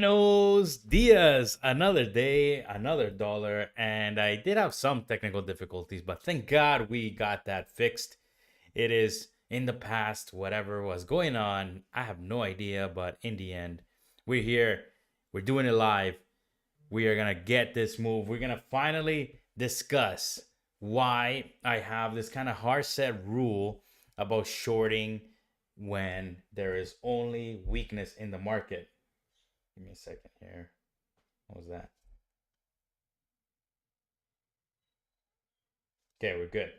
Buenos dias. Another day, another dollar. And I did have some technical difficulties, but thank God we got that fixed. It is in the past, whatever was going on. I have no idea, but in the end, we're here. We're doing it live. We are going to get this move. We're going to finally discuss why I have this kind of hard set rule about shorting when there is only weakness in the market. Give me a second here. What was that? Okay, we're good.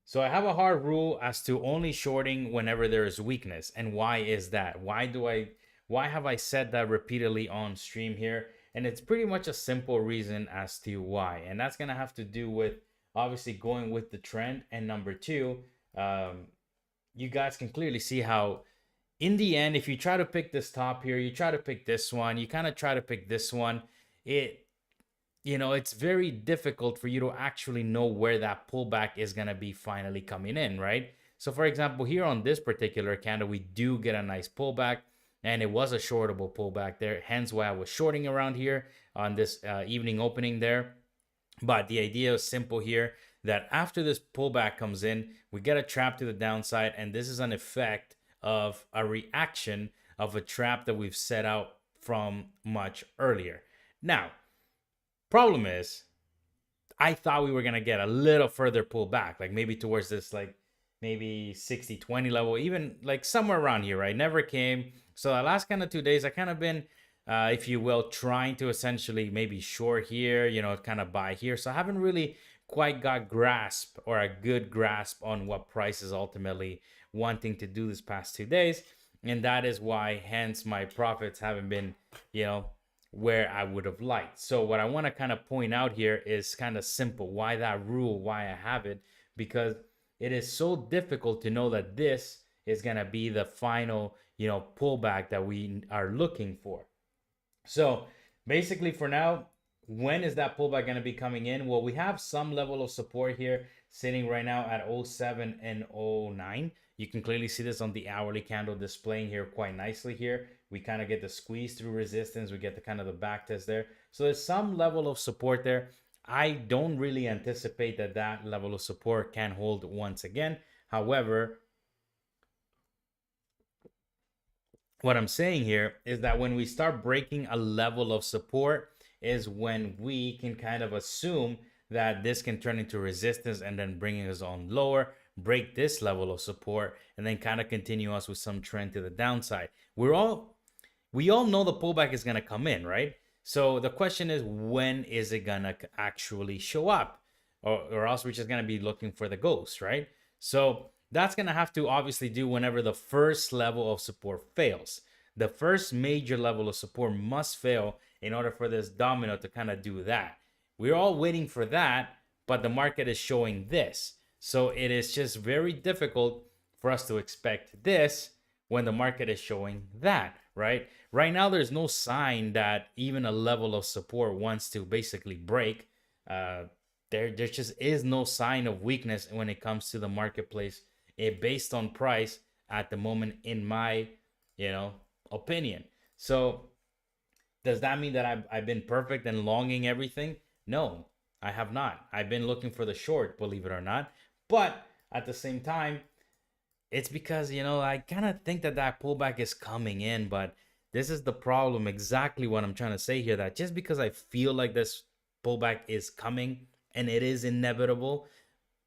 So I have a hard rule as to only shorting whenever there is weakness. And why is that? Why have I said that repeatedly on stream here? And it's pretty much a simple reason as to why. And that's gonna have to do with obviously going with the trend. And number two, you guys can clearly see how in the end, if you try to pick this top here, you try to pick this one, you kind of try to pick this one, it's very difficult for you to actually know where that pullback is going to be finally coming in, right? So for example, here on this particular candle, we do get a nice pullback, and it was a shortable pullback there, hence why I was shorting around here on this evening opening there. But the idea is simple here, that after this pullback comes in, we get a trap to the downside, and this is an effect of a reaction of a trap that we've set out from much earlier. Now, problem is, I thought we were going to get a little further pullback, like maybe towards this, like maybe 60-20 level, even like somewhere around here, right? Never came. So the last kind of 2 days, I kind of been, if you will, trying to essentially maybe short here, kind of buy here. So I haven't really quite got grasp or a good grasp on what price is ultimately wanting to do this past 2 days. And that is why, hence, my profits haven't been, where I would have liked. So what I want to kind of point out here is kind of simple. Why that rule, why I have it, because it is so difficult to know that this is going to be the final, pullback that we are looking for. So basically for now, when is that pullback going to be coming in? Well, we have some level of support here sitting right now at 07 and 09. You can clearly see this on the hourly candle displaying here quite nicely here. We kind of get the squeeze through resistance. We get the kind of the back test there. So there's some level of support there. I don't really anticipate that level of support can hold once again. However, what I'm saying here is that when we start breaking a level of support is when we can kind of assume that this can turn into resistance and then bringing us on lower, break this level of support, and then kind of continue us with some trend to the downside. We all know the pullback is going to come in, right? So the question is, when is it going to actually show up? Or else we're just going to be looking for the ghost, right? So that's going to have to obviously do whenever the first level of support fails. The first major level of support must fail in order for this domino to kind of do that. We're all waiting for that, but the market is showing this. So it is just very difficult for us to expect this when the market is showing that, right? Right now, there's no sign that even a level of support wants to basically break. There just is no sign of weakness when it comes to the marketplace, based on price at the moment, in my, opinion. So does that mean that I've been perfect and longing everything? No, I have not. I've been looking for the short, believe it or not. But at the same time, it's because, I kind of think that pullback is coming in. But this is the problem, exactly what I'm trying to say here, that just because I feel like this pullback is coming and it is inevitable,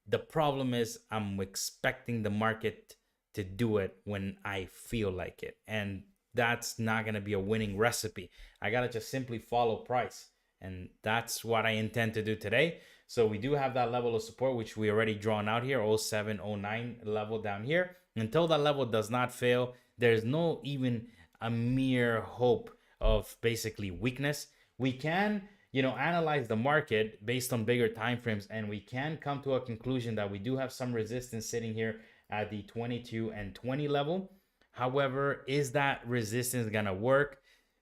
the problem is I'm expecting the market to do it when I feel like it. And that's not going to be a winning recipe. I got to just simply follow price. And that's what I intend to do today. So we do have that level of support, which we already drawn out here, 07, 09 level down here. Until that level does not fail, there's no even a mere hope of basically weakness. We can, analyze the market based on bigger time frames, and we can come to a conclusion that we do have some resistance sitting here at the 22 and 20 level. However, is that resistance going to work?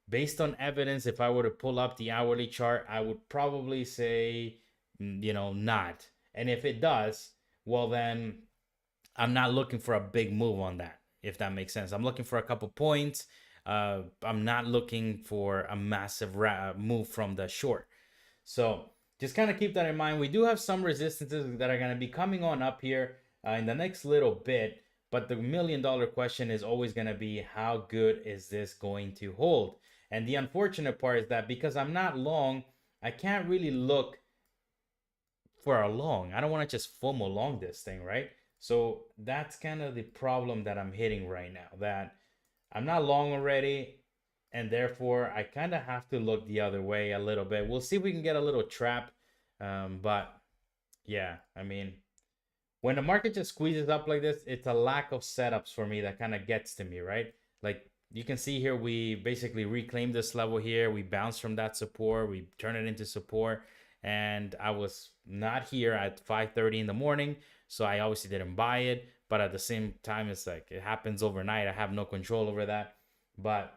Based on evidence, if I were to pull up the hourly chart, I would probably say, not. And if it does, well, then I'm not looking for a big move on that, if that makes sense. I'm looking for a couple points. I'm not looking for a massive move from the short. So just kind of keep that in mind. We do have some resistances that are going to be coming on up here in the next little bit. But the $1 million question is always going to be, how good is this going to hold? And the unfortunate part is that because I'm not long, I can't really look for a long. I don't want to just FOMO long this thing, right? So that's kind of the problem that I'm hitting right now. That I'm not long already, and therefore I kind of have to look the other way a little bit. We'll see if we can get a little trap, but yeah, I mean, when the market just squeezes up like this, it's a lack of setups for me that kind of gets to me, right? Like you can see here, we basically reclaimed this level here. We bounced from that support, we turn it into support, and I was not here at 5:30 in the morning, so I obviously didn't buy it. But at the same time, it's like it happens overnight. I have no control over that. But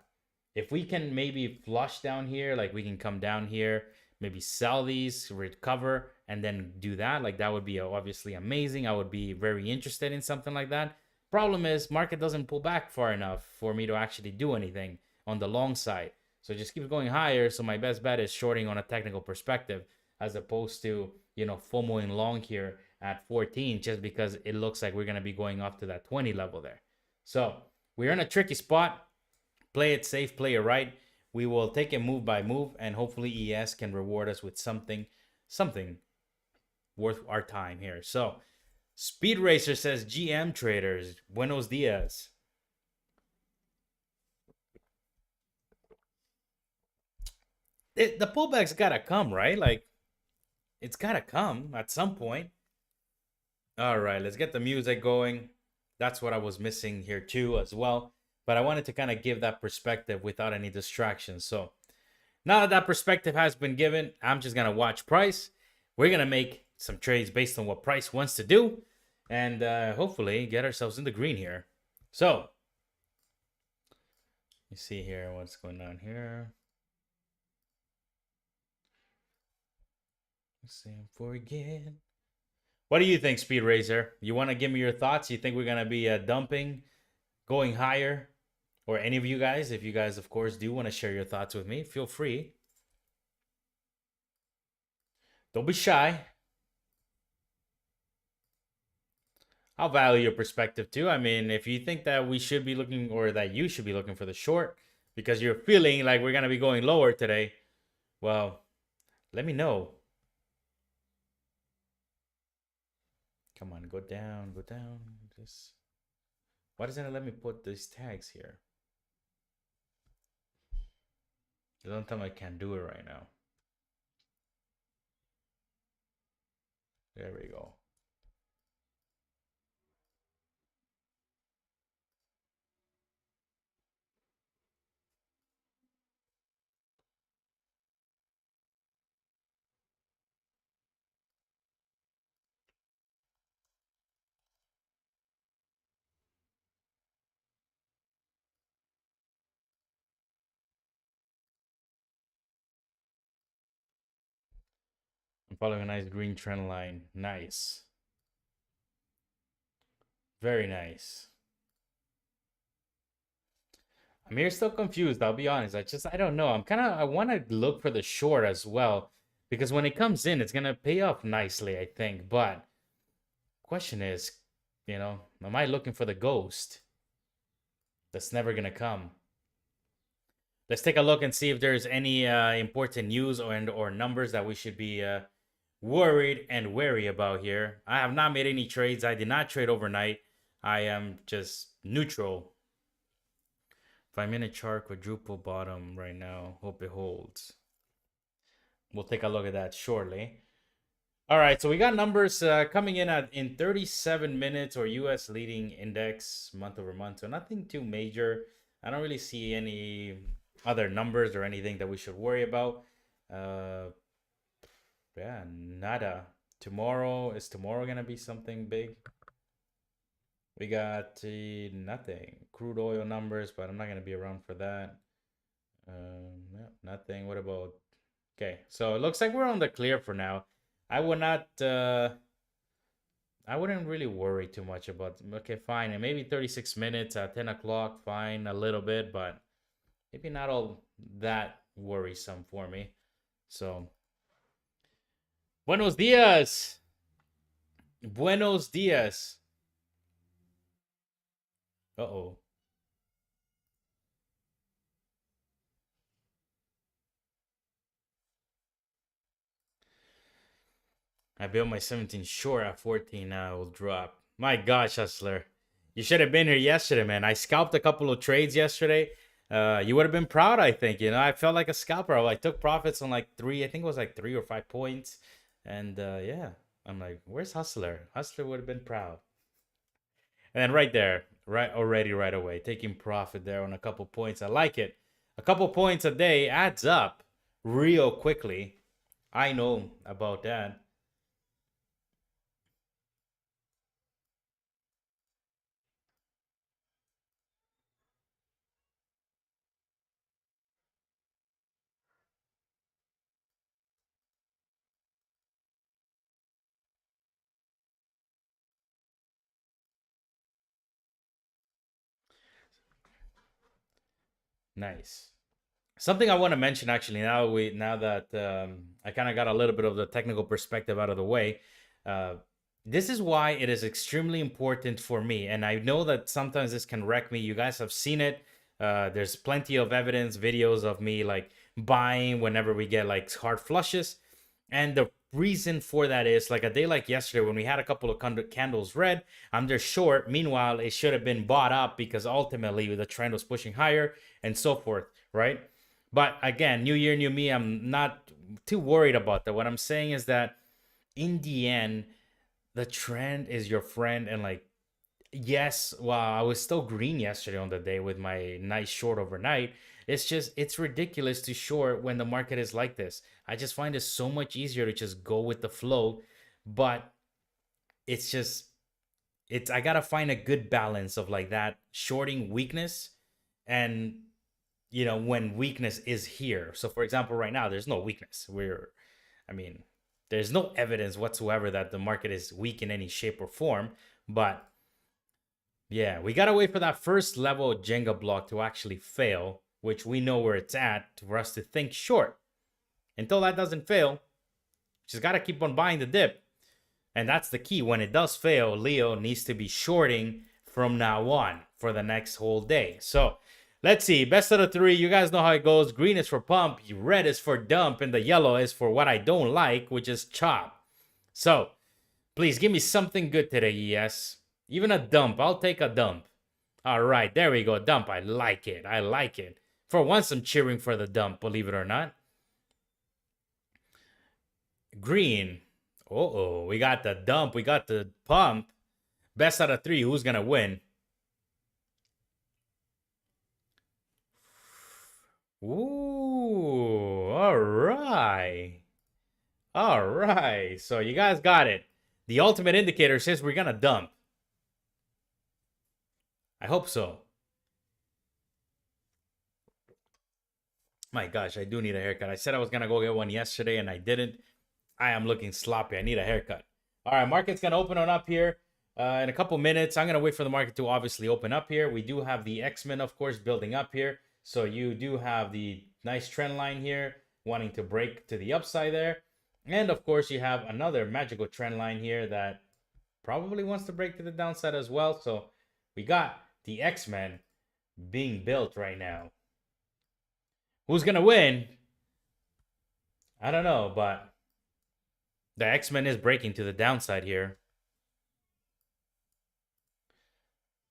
if we can maybe flush down here, like we can come down here, maybe sell these, recover, and then do that, like that would be obviously amazing. I would be very interested in something like that. Problem is, market doesn't pull back far enough for me to actually do anything on the long side. So it just keeps going higher. So my best bet is shorting on a technical perspective, as opposed to, FOMOing long here at 14, just because it looks like we're going to be going up to that 20 level there. So we're in a tricky spot. Play it safe, play it right. We will take it move by move, and hopefully ES can reward us with something worth our time here. So Speed Racer says, GM traders, buenos dias. The pullback's gotta come, right? Like, it's gotta come at some point. All right, let's get the music going. That's what I was missing here too, as well. But I wanted to kind of give that perspective without any distractions. So now that that perspective has been given, I'm just gonna watch price. We're gonna make some trades based on what price wants to do, and hopefully get ourselves in the green here. So you see here what's going on here. Let's see, forget. What do you think, Speed Racer? You want to give me your thoughts? You think we're gonna be dumping, going higher, or any of you guys? If you guys, of course, do want to share your thoughts with me, feel free. Don't be shy. I'll value your perspective too. I mean, if you think that we should be looking, or that you should be looking for the short because you're feeling like we're gonna be going lower today, well, let me know. Come on, go down, go down. Just why doesn't it let me put these tags here? Don't tell me I can't do it right now. There we go. I'm following a nice green trend line. Nice. Very nice. I'm here still confused, I'll be honest. I don't know. I want to look for the short as well, because when it comes in, it's going to pay off nicely, I think. But question is, am I looking for the ghost that's never going to come? Let's take a look and see if there's any important news or numbers that we should be worried and wary about here. I have not made any trades. I did not trade overnight. I am just neutral. 5-minute chart, quadruple bottom right now. Hope it holds. We'll take a look at that shortly. All right, so we got numbers coming in in 37 minutes, or US leading index month over month. So nothing too major. I don't really see any other numbers or anything that we should worry about. Yeah, nada. Is tomorrow gonna be something big? We got nothing. Crude oil numbers, but I'm not gonna be around for that. No, nothing. What about? Okay, so it looks like we're on the clear for now. I would not. I wouldn't really worry too much about. Okay, fine. And maybe 36 minutes at 10 o'clock. Fine, a little bit, but maybe not all that worrisome for me. So, buenos dias. Buenos dias. Uh-oh. I built my 17 short at 14. Now it will drop. My gosh, Hustler. You should have been here yesterday, man. I scalped a couple of trades yesterday. You would have been proud, I think. You know, I felt like a scalper. I took profits on like three, I think it was like 3 or 5 points. And yeah, I'm like, where's Hustler? Hustler would have been proud. And then right there, right already right away, taking profit there on a couple points. I like it. A couple points a day adds up real quickly. I know about that. Nice. Something I want to mention actually now that I kind of got a little bit of the technical perspective out of the way. Uh, this is why it is extremely important for me, and I know that sometimes this can wreck me. You guys have seen it. There's plenty of evidence, videos of me like buying whenever we get like hard flushes, and the reason for that is like a day like yesterday when we had a couple of candles red. I'm just short. Meanwhile, it should have been bought up because ultimately the trend was pushing higher and so forth, right? But again, new year, new me. I'm not too worried about that. What I'm saying is that in the end, the trend is your friend. And like, yes, well, I was still green yesterday on the day with my nice short overnight. It's just, it's ridiculous to short when the market is like this. I just find it so much easier to just go with the flow. But it's just, I gotta find a good balance of like that shorting weakness and when weakness is here. So for example, right now there's no weakness. I mean, there's no evidence whatsoever that the market is weak in any shape or form. But yeah, we gotta wait for that first level Jenga block to actually fail, which we know where it's at for us to think short. Until that doesn't fail, just gotta keep on buying the dip. And that's the key. When it does fail, Leo needs to be shorting from now on for the next whole day. So let's see. Best of the three. You guys know how it goes. Green is for pump, red is for dump, and the yellow is for what I don't like, which is chop. So please give me something good today, yes. Even a dump. I'll take a dump. All right, there we go. Dump. I like it. I like it. For once, I'm cheering for the dump, believe it or not. Green. Uh-oh. We got the dump. We got the pump. Best out of three. Who's going to win? Ooh. All right. All right. So you guys got it. The ultimate indicator says we're going to dump. I hope so. My gosh, I do need a haircut. I said I was going to go get one yesterday and I didn't. I am looking sloppy. I need a haircut. All right, market's going to open on up here in a couple minutes. I'm going to wait for the market to obviously open up here. We do have the X-Men, of course, building up here. So you do have the nice trend line here wanting to break to the upside there. And of course, you have another magical trend line here that probably wants to break to the downside as well. So we got the X-Men being built right now. Who's going to win? I don't know, but the X-Men is breaking to the downside here.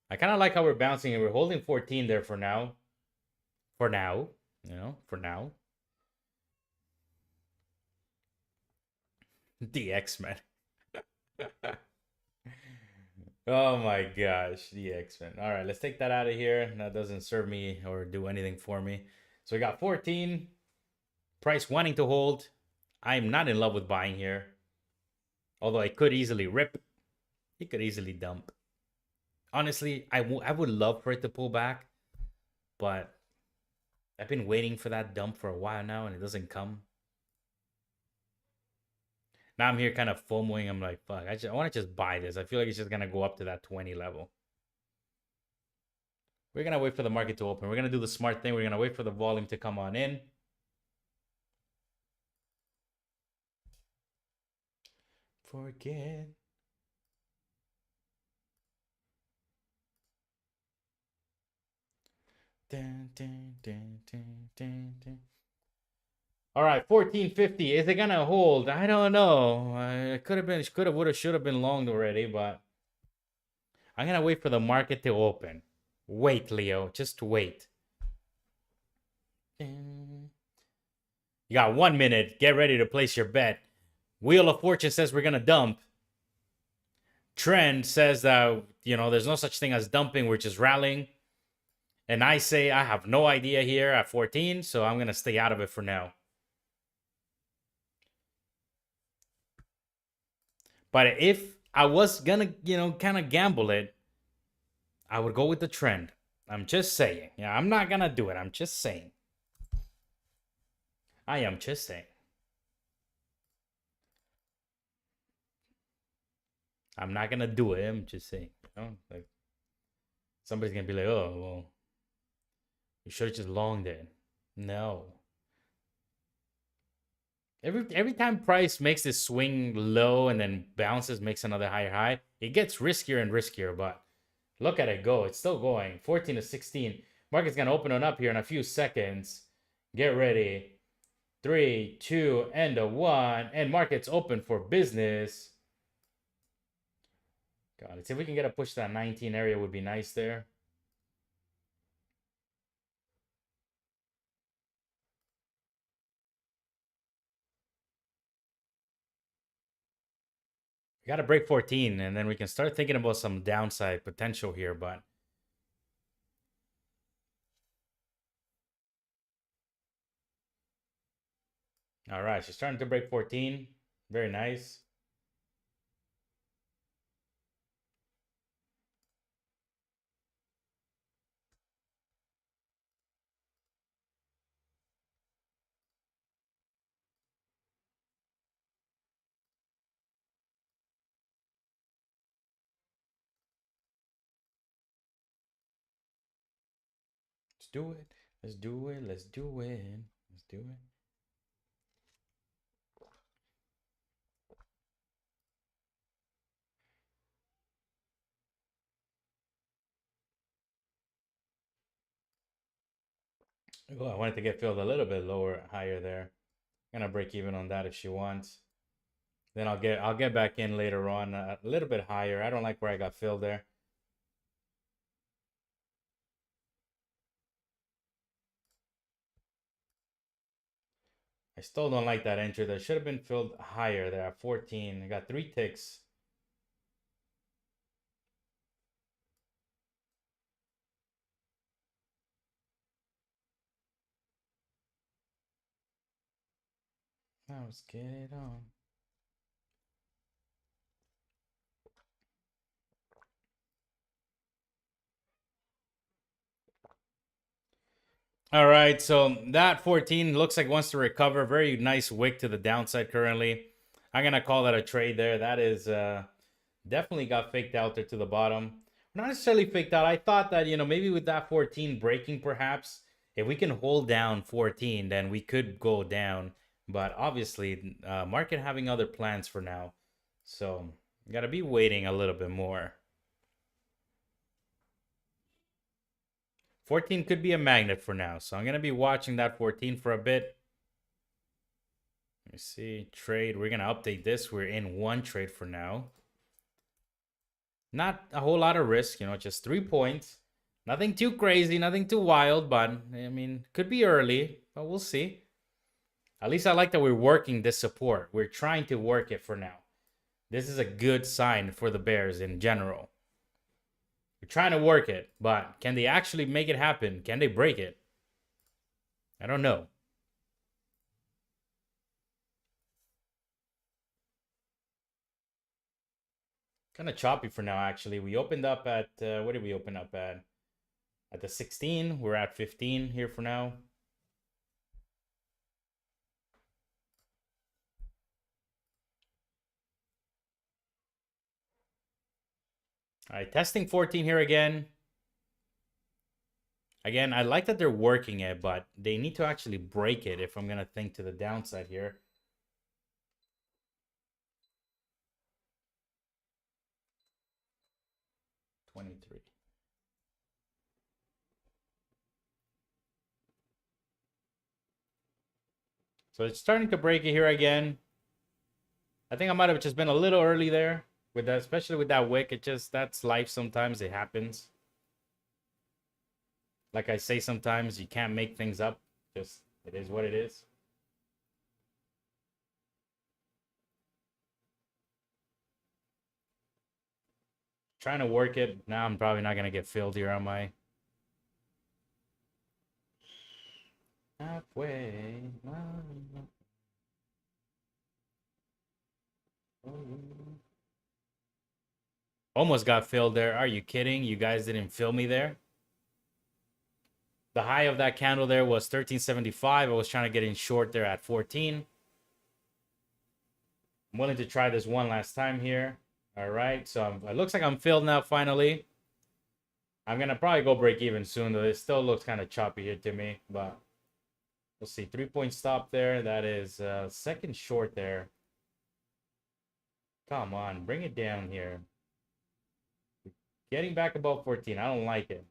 I kind of like how we're bouncing and we're holding 14 there for now. For now, for now. The X-Men. Oh my gosh, the X-Men. All right, let's take that out of here. That doesn't serve me or do anything for me. So we got 14. Price wanting to hold. I'm not in love with buying here. Although it could easily rip. It could easily dump. Honestly, I would love for it to pull back. But I've been waiting for that dump for a while now and it doesn't come. Now I'm here kind of FOMOing. I'm like, fuck, I want to just buy this. I feel like it's just going to go up to that 20 level. We're going to wait for the market to open. We're going to do the smart thing. We're going to wait for the volume to come on in. Forget. Dun, dun, dun, dun, dun, dun. All right, 1450. Is it gonna hold? I don't know. It could have been, could have, would have, should have been long already, but I'm gonna wait for the market to open. Wait, Leo. Just wait. You got 1 minute. Get ready to place your bet. Wheel of Fortune says we're gonna dump. Trend says that there's no such thing as dumping. We're just rallying. And I say I have no idea here at 14, so I'm gonna stay out of it for now. But if I was gonna, kind of gamble it, I would go with the trend. I'm just saying. Yeah, I'm not gonna do it. I'm just saying. I am just saying. I'm not gonna do it. I'm just saying. Like somebody's gonna be like, "Oh, well, you should have just longed it." No. Every time price makes this swing low and then bounces, makes another higher high, it gets riskier and riskier. But look at it go. It's still going. 14 to 16. Market's gonna open it up here in a few seconds. Get ready. 3, 2, and a 1. And market's open for business. God, let's see if we can get a push to that 19 area would be nice there. We got to break 14, and then we can start thinking about some downside potential here, but all right, she's starting to break 14. Very nice. Let's do it. Let's do it. Let's do it. Let's do it. Oh, I wanted to get filled a little bit lower, higher there. I'm gonna break even on that if she wants. Then I'll get back in later on a little bit higher. I don't like where I got filled there. I still don't like that entry. That should have been filled higher there at 14. I got 3 ticks. Now let's get it on. All right, so that 14 looks like wants to recover. Very nice wick to the downside currently. I'm gonna call that a trade there. That is definitely got faked out there to the bottom. Not necessarily faked out. I thought that maybe with that 14 breaking, perhaps if we can hold down 14, then we could go down. But obviously, market having other plans for now, so gotta be waiting a little bit more. 14 could be a magnet for now, so I'm going to be watching that 14 for a bit. Let me see. Trade. We're going to update this. We're in 1 trade for now. Not a whole lot of risk, just 3 points. Nothing too crazy, nothing too wild, but I mean, could be early, but we'll see. At least I like that we're working this support. We're trying to work it for now. This is a good sign for the Bears in general. We're trying to work it, but can they actually make it happen? Can they break it? I don't know. Kind of choppy for now, actually. We opened up at, what did we open up at? At the 16. We're at 15 here for now. All right, testing 14 here again. Again, I like that they're working it, but they need to actually break it if I'm going to think to the downside here. $23. So it's starting to break it here again. I think I might have just been a little early there with that, especially with that wick. It just, that's life sometimes. It happens. Like I say, sometimes you can't make things up. Just, it is what it is. Trying to work it. Now I'm probably not going to get filled here, am I? Halfway. Almost got filled there. Are you kidding? You guys didn't fill me there? The high of that candle there was 1375. I was trying to get in short there at 14. I'm willing to try this one last time here. All right, so it looks like I'm filled now finally. I'm going to probably go break even soon, though. It still looks kind of choppy here to me, but we'll see. 3-point stop there. That is second short there. Come on, bring it down here. Getting back above 14. I don't like it.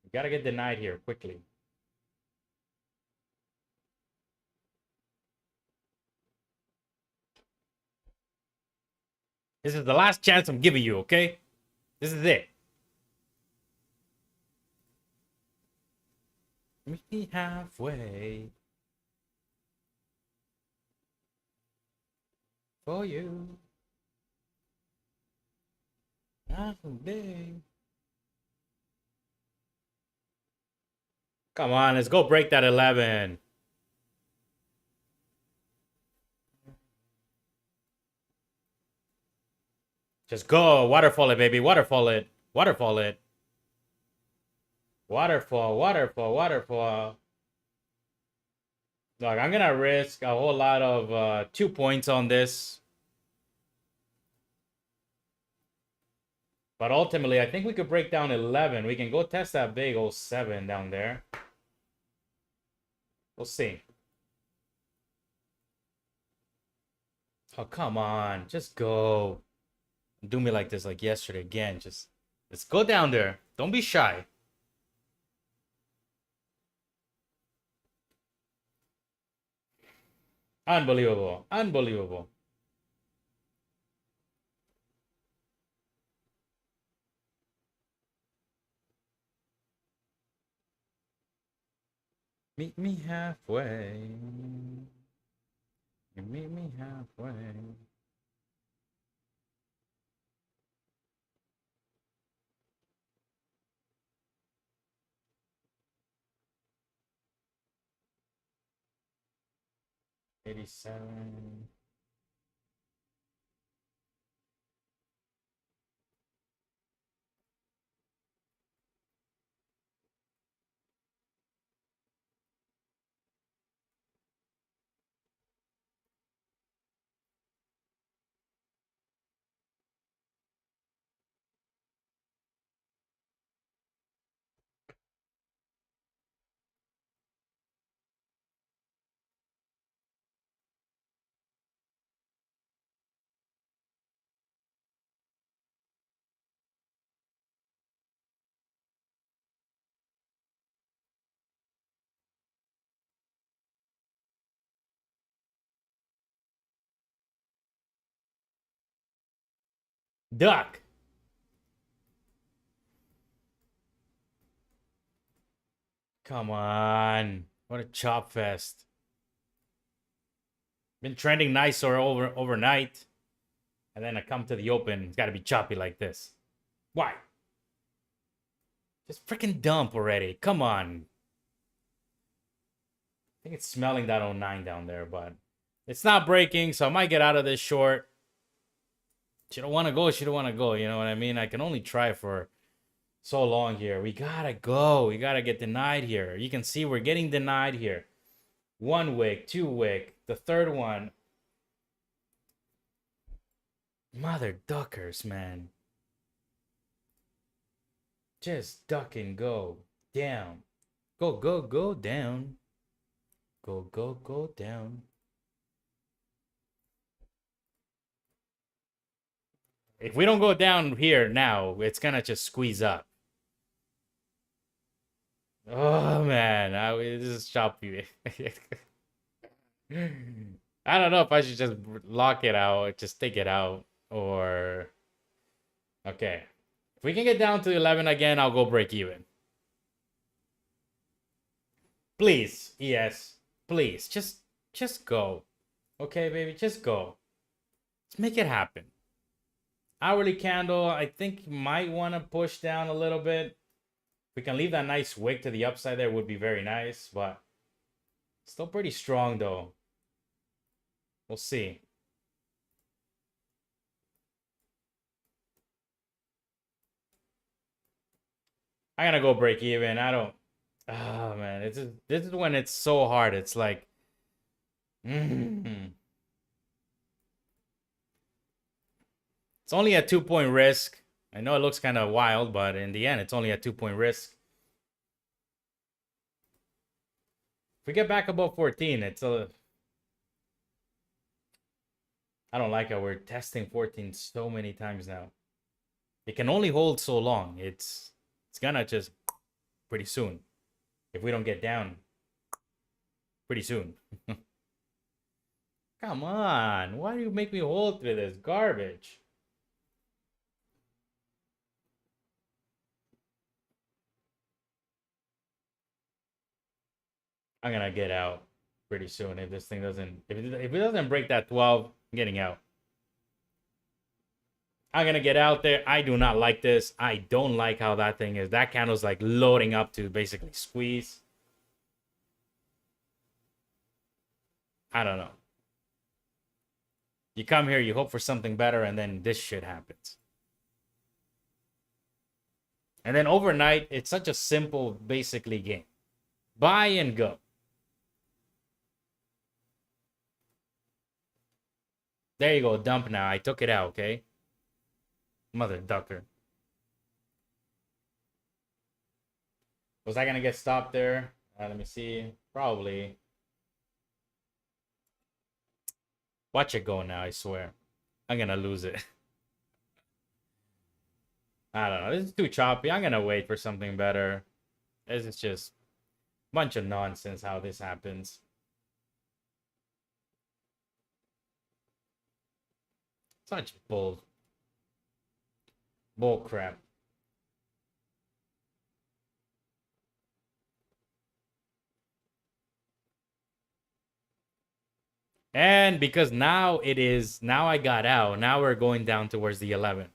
You got to get denied here quickly. This is the last chance I'm giving you, okay? This is it. Meet me halfway. For you. Halfway. Come on, let's go break that 11. Just go. Waterfall it, baby. Waterfall it. Waterfall it. Waterfall, waterfall, waterfall. Look, I'm going to risk a whole lot of 2 points on this. But ultimately, I think we could break down 11. We can go test that big old 7 down there. We'll see. Oh, come on. Just go. Do me like this like yesterday again. Just let's go down there. Don't be shy. Unbelievable. Unbelievable. Meet me halfway. You meet me halfway. $87. Duck. Come on. What a chop fest. Been trending nice or overnight. And then I come to the open. It's got to be choppy like this. Why? Just freaking dump already. Come on. I think it's smelling that 09 down there, but it's not breaking, so I might get out of this short. She don't want to go. She don't want to go. You know what I mean? I can only try for so long here. We got to go. We got to get denied here. You can see we're getting denied here. 1 wick, 2 wick, the third one. Mother duckers, man. Just duck and go. Down. Go, go, go down. Go, go, go down. If we don't go down here now, it's gonna just squeeze up. Oh man, this is choppy. I don't know if I should just lock it out, just take it out, or okay. If we can get down to 11 again, I'll go break even. Please, yes, please, just go. Okay, baby, just go. Let's make it happen. Hourly candle, I think might want to push down a little bit. If we can leave that nice wick to the upside there, would be very nice, but still pretty strong though. We'll see. I'm gonna go break even. I don't. Oh man, this is when it's so hard. It's like, it's only a 2-point risk. I know it looks kind of wild, but in the end, it's only a 2-point risk. If we get back above 14, it's a. I don't like how we're testing 14 so many times now. It can only hold so long. It's gonna just pretty soon. If we don't get down pretty soon. Come on. Why do you make me hold through this garbage? I'm gonna get out pretty soon if this thing doesn't. If it doesn't break that 12, I'm getting out. I'm gonna get out there. I do not like this. I don't like how that thing is. That candle's like loading up to basically squeeze. I don't know. You come here, you hope for something better, and then this shit happens. And then overnight, it's such a simple, basically game. Buy and go. There you go, dump now. I took it out, okay? Mother ducker. Was I gonna get stopped there? Let me see. Probably. Watch it go now, I swear. I'm gonna lose it. I don't know. This is too choppy. I'm gonna wait for something better. This is just a bunch of nonsense how this happens. Such bull crap. And because now I got out. Now we're going down towards the 11.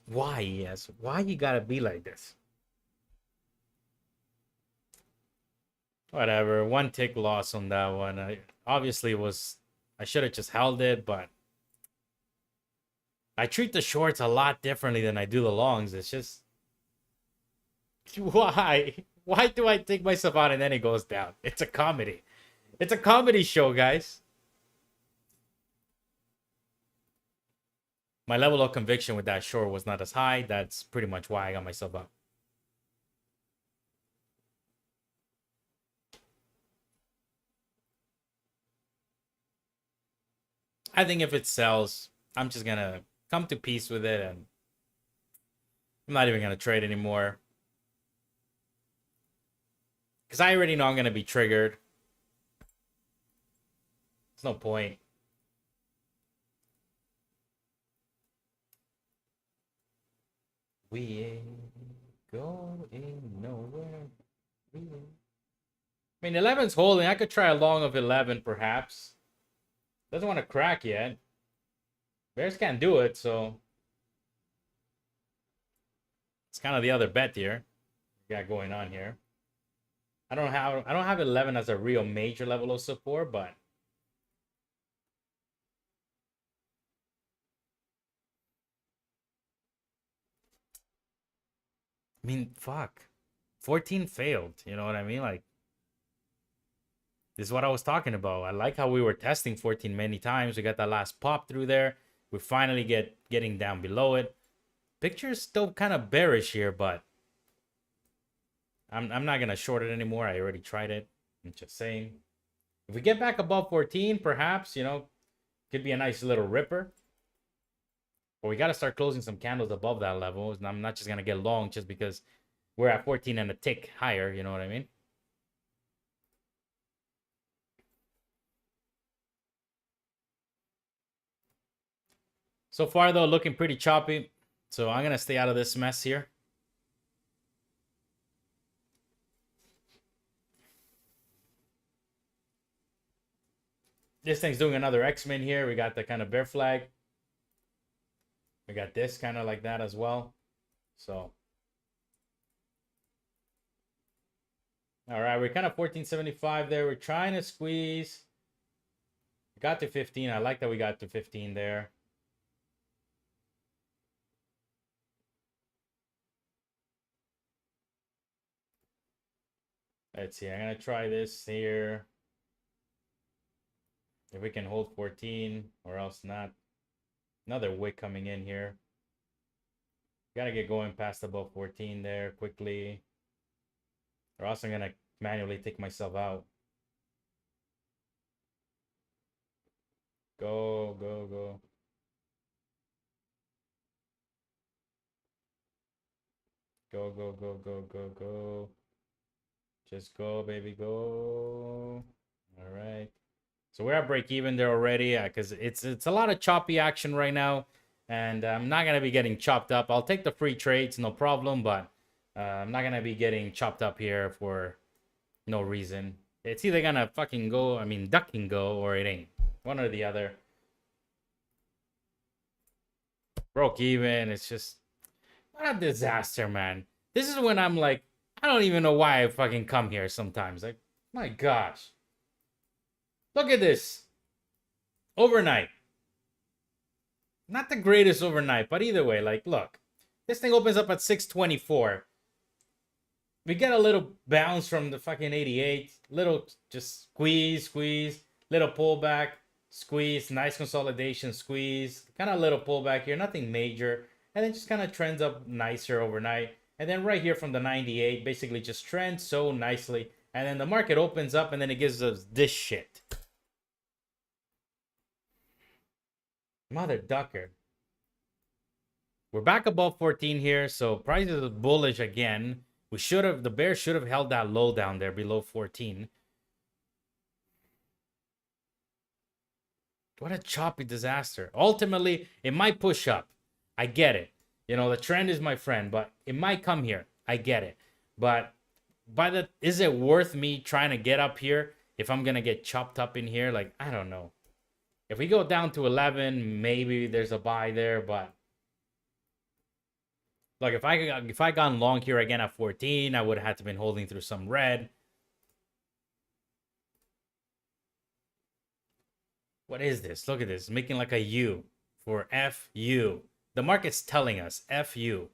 Why, yes? Why you gotta be like this? Whatever. 1 tick loss on that one. Obviously I should have just held it, but I treat the shorts a lot differently than I do the longs. It's just why? Why do I take myself out and then it goes down? It's a comedy. It's a comedy show, guys. My level of conviction with that short was not as high. That's pretty much why I got myself up. I think if it sells, I'm just gonna come to peace with it, and I'm not even gonna trade anymore. Because I already know I'm gonna be triggered. There's no point. We ain't going nowhere. I mean, 11's holding. I could try a long of 11, perhaps. Doesn't want to crack yet. Bears can't do it, so it's kind of the other bet here we got going on here. I don't have 11 as a real major level of support, but I mean, fuck. 14 failed. You know what I mean? Like, This is what I was talking about. I like how we were testing 14 many times. We got that last pop through there. We finally getting down below it. Picture is still kind of bearish here, but I'm not gonna short it anymore. I already tried it. I'm just saying. If we get back above 14, perhaps, could be a nice little ripper. But we got to start closing some candles above that level. And I'm not just gonna get long just because we're at 14 and a tick higher. You know what I mean? So far, though, looking pretty choppy. So I'm going to stay out of this mess here. This thing's doing another X-Men here. We got the kind of bear flag. We got this kind of like that as well. So. All right, we're kind of 1475 there. We're trying to squeeze. We got to 15. I like that we got to 15 there. Let's see. I'm going to try this here. If we can hold 14 or else not. Another wick coming in here. Got to get going past above 14 there quickly. Or else I'm going to manually take myself out. Go, go, go. Go, go, go, go, go, go. Just go, baby, go. All right. So we're at break even there already because it's a lot of choppy action right now. And I'm not going to be getting chopped up. I'll take the free trades, no problem. But I'm not going to be getting chopped up here for no reason. It's either going to fucking go, duck and go, or it ain't. One or the other. Broke even. It's just, what a disaster, man. This is when I'm like, I don't even know why I fucking come here sometimes. Like, my gosh. Look at this. Overnight. Not the greatest overnight, but either way, like, look. This thing opens up at 624. We get a little bounce from the fucking 88. Little just squeeze. Little pullback. Squeeze. Nice consolidation. Squeeze. Kind of little pullback here. Nothing major. And then just kind of trends up nicer overnight. And then right here from the 98, basically just trends so nicely. And then the market opens up and then it gives us this shit. Mother ducker. We're back above 14 here, so price is bullish again. The bear should have held that low down there below 14. What a choppy disaster. Ultimately, it might push up. I get it. The trend is my friend, but it might come here. I get it. But is it worth me trying to get up here if I'm going to get chopped up in here? Like, I don't know. If we go down to 11, maybe there's a buy there, but look, if I gone long here again at 14, I would have had to been holding through some red. What is this? Look at this. It's making like a U for FU. The market's telling us FU.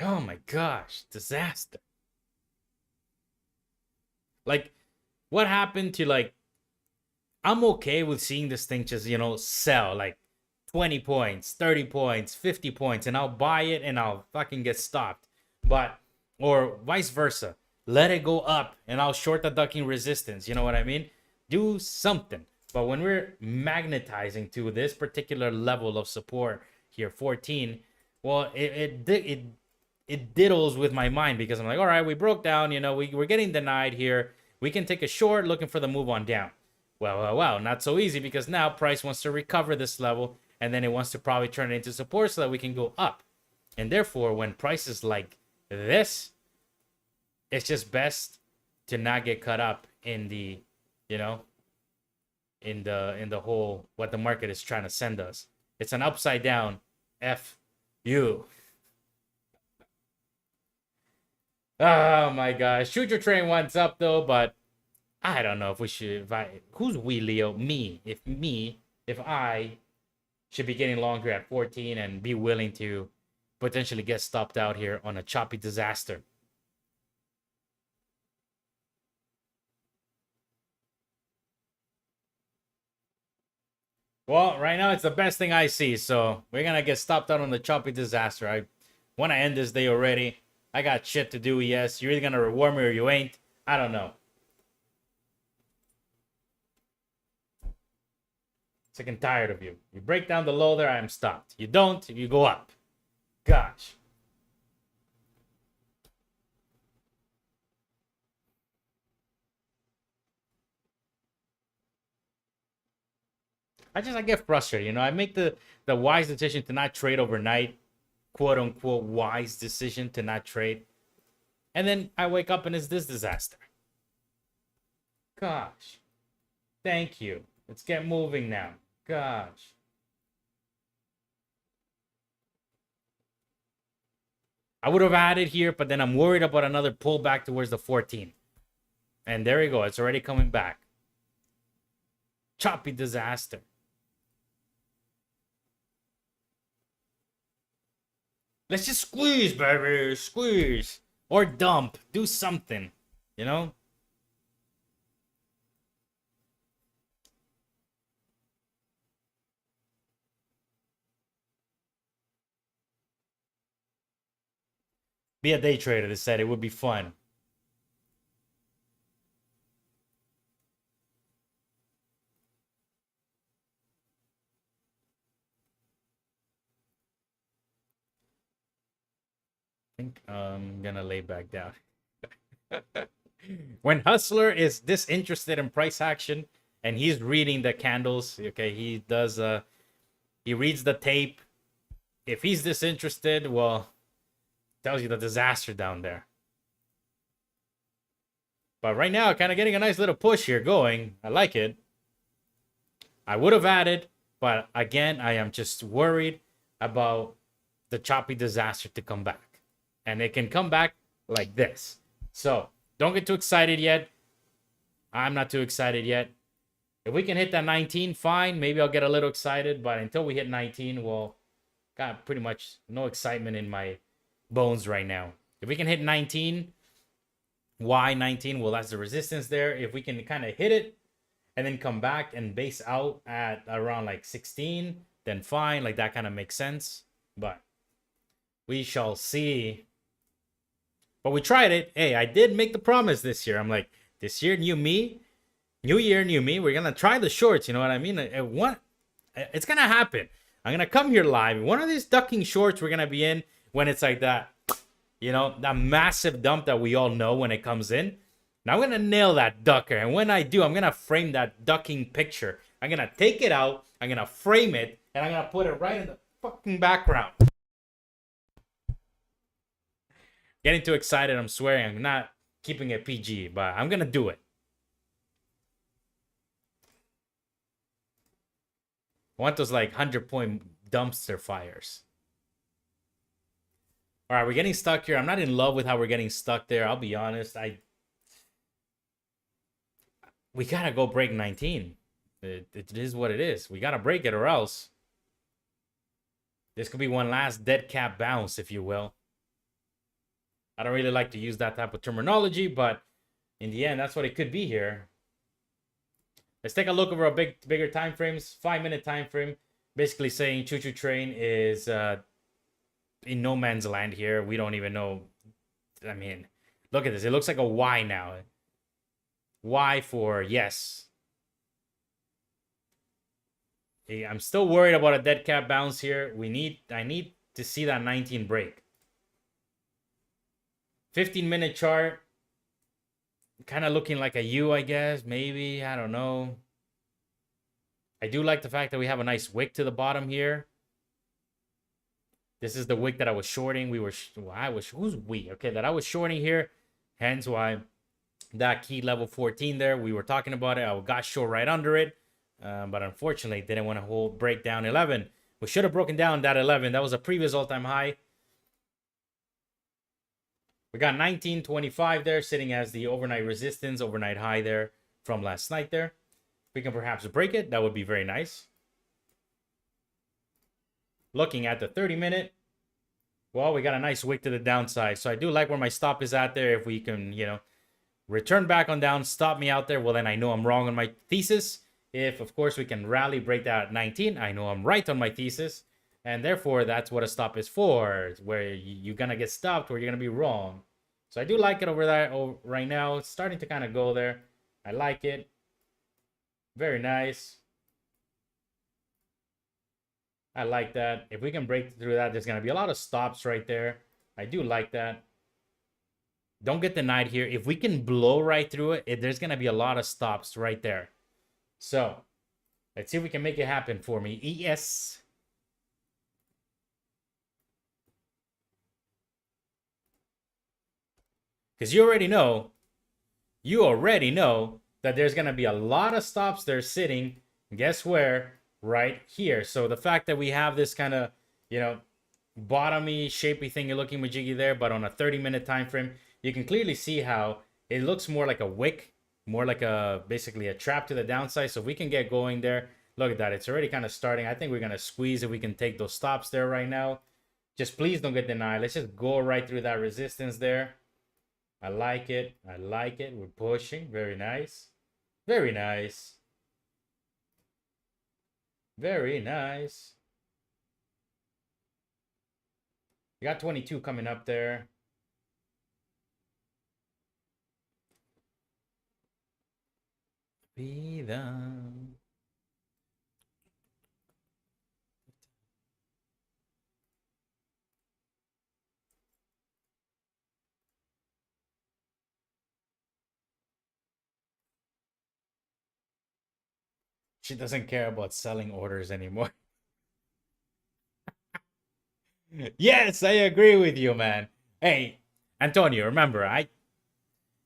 Oh my gosh, disaster. Like, what happened to, like, I'm okay with seeing this thing just, sell like 20 points, 30 points, 50 points, and I'll buy it and I'll fucking get stopped. But, or vice versa. Let it go up and I'll short the ducking resistance. You know what I mean? Do something. But when we're magnetizing to this particular level of support here, 14, well, it diddles with my mind because I'm like, all right, we broke down, we're getting denied here. We can take a short looking for the move on down. Well, not so easy because now price wants to recover this level and then it wants to probably turn it into support so that we can go up. And therefore, when prices like this, it's just best to not get caught up in the, in the whole, what the market is trying to send us. It's an upside down F you. Oh my gosh. Shoot your train once up though, but I don't know if we should, who's we, Leo? Me. If I should be getting long here at 14 and be willing to potentially get stopped out here on a choppy disaster. Well, right now it's the best thing I see, so we're gonna get stopped out on the choppy disaster. I want to end this day already. I got shit to do, yes. You're either gonna reward me or you ain't. I don't know. Sick and tired of you. You break down the low there, I am stopped. You don't, you go up. Gosh. I get frustrated, you know. I make the wise decision to not trade overnight, quote unquote wise decision to not trade. And then I wake up and it's this disaster. Gosh. Thank you. Let's get moving now. Gosh. I would have added here, but then I'm worried about another pullback towards the 14. And there you go. It's already coming back. Choppy disaster. Let's just squeeze, baby. Squeeze. Or dump. Do something. You know? Be a day trader, they said. It would be fun. I think I'm gonna lay back down. When Hustler is disinterested in price action and he's reading the candles, okay, he does he reads the tape. If he's disinterested, well, tells you the disaster down there. But right now, kind of getting a nice little push here going. I like it. I would have added, but again, I am just worried about the choppy disaster to come back. And it can come back like this. So don't get too excited yet. I'm not too excited yet. If we can hit that 19, fine. Maybe I'll get a little excited. But until we hit 19, well, got pretty much no excitement in my bones right now. If we can hit 19, why 19? Well, that's the resistance there. If we can kind of hit it and then come back and base out at around like 16, then fine. Like that kind of makes sense. But we shall see. But we tried it. Hey, I did make the promise this year. I'm like, this year, new me. New year, new me. We're going to try the shorts. You know what I mean? It's going to happen. I'm going to come here live. One of these ducking shorts we're going to be in when it's like that, you know, that massive dump that we all know when it comes in. Now I'm going to nail that ducker. And when I do, I'm going to frame that ducking picture. I'm going to take it out. I'm going to frame it. And I'm going to put it right in the fucking background. Getting too excited, I'm swearing. I'm not keeping it PG, but I'm going to do it. I want those like 100-point dumpster fires. All right, we're getting stuck here. I'm not in love with how we're getting stuck there. I'll be honest. We got to go break 19. It is what it is. We got to break it or else. This could be one last dead cat bounce, if you will. I don't really like to use that type of terminology, but in the end, that's what it could be here. Let's take a look over a bigger time frames. 5-minute time frame, basically saying Choo Choo Train is in no man's land here. We don't even know. I mean, look at this. It looks like a Y now. Y for yes. I'm still worried about a dead cat bounce here. I need to see that 19 break. 15-minute chart. Kind of looking like a U, I guess. Maybe. I don't know. I do like the fact that we have a nice wick to the bottom here. This is the wick that I was shorting. Who's we? Okay, that I was shorting here. Hence why that key level 14 there. We were talking about it. I got short right under it. But unfortunately, didn't want to break down 11. We should have broken down that 11. That was a previous all-time high. We got 1925 there, sitting as the overnight resistance, overnight high there from last night there. We can perhaps break it. That would be very nice. Looking at the 30-minute. Well, we got a nice wick to the downside. So I do like where my stop is at there. If we can, return back on down, stop me out there, well, then I know I'm wrong on my thesis. If, of course, we can rally, break that at 19, I know I'm right on my thesis. And therefore, that's what a stop is for, where you're going to get stopped or you're going to be wrong. So I do like it over there right now. It's starting to kind of go there. I like it. Very nice. I like that. If we can break through that, there's going to be a lot of stops right there. I do like that. Don't get denied here. If we can blow right through it, there's going to be a lot of stops right there. So, let's see if we can make it happen for me. Yes. Because you already know that there's going to be a lot of stops there sitting. Guess where? Right here. So the fact that we have this kind of, bottomy, shapy thing you're looking with Jiggy there, but on a 30-minute time frame, you can clearly see how it looks more like a wick, more like basically a trap to the downside. So if we can get going there, look at that. It's already kind of starting. I think we're going to squeeze if we can take those stops there right now. Just please don't get denied. Let's just go right through that resistance there. I like it. I like it. We're pushing. Very nice. Very nice. Very nice. You got 22 coming up there. Vida. She doesn't care about selling orders anymore. Yes, I agree with you, man. Hey, Antonio, remember,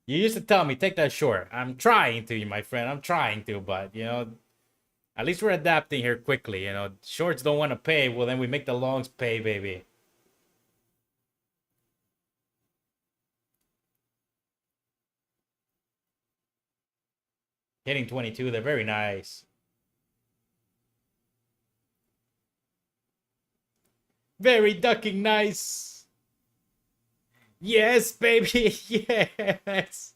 you used to tell me take that short. I'm trying to, my friend. I'm trying to, but at least we're adapting here quickly. Shorts don't want to pay. Well, then we make the longs pay, baby. Hitting 22, they're very nice. Very ducking nice. Yes, baby. Yes.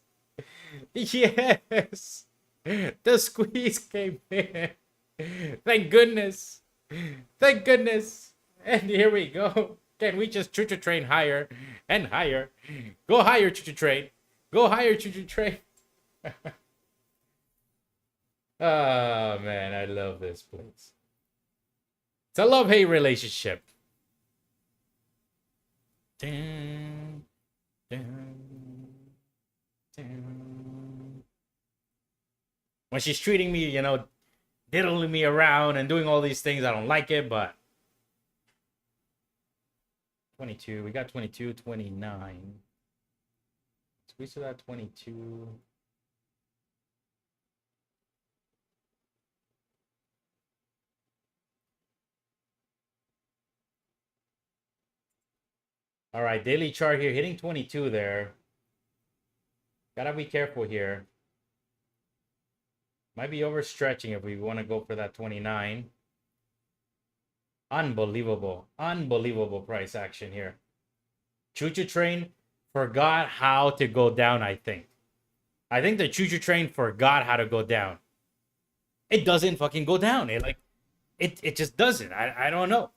Yes. The squeeze came in. Thank goodness. Thank goodness. And here we go. Can we just choo-choo train higher and higher? Go higher, choo-choo train. Go higher, choo-choo train. Oh, man, I love this place. It's a love-hate relationship. Dun, dun, dun. When she's treating me, diddling me around and doing all these things, I don't like it, but 22, we got 22, 29. Squeeze to that 22. All right, daily chart here, hitting 22 there. Gotta be careful here. Might be overstretching if we want to go for that 29. Unbelievable. Unbelievable price action here. Choo-choo train forgot how to go down, I think. I think the choo-choo train forgot how to go down. It doesn't fucking go down. It just doesn't. I don't know.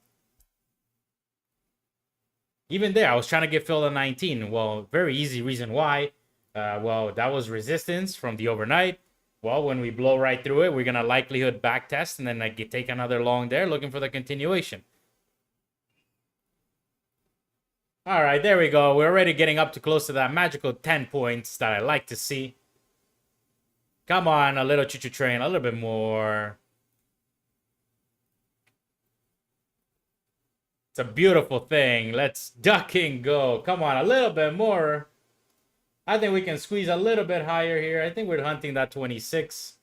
Even there, I was trying to get filled at 19. Well, very easy reason why. Well, that was resistance from the overnight. Well, when we blow right through it, we're going to likelihood back test and then take another long there looking for the continuation. All right, there we go. We're already getting up to close to that magical 10 points that I like to see. Come on, a little choo-choo train, a little bit more. It's a beautiful thing. Let's duck and go. Come on, a little bit more. I think we can squeeze a little bit higher here. I think we're hunting that 26.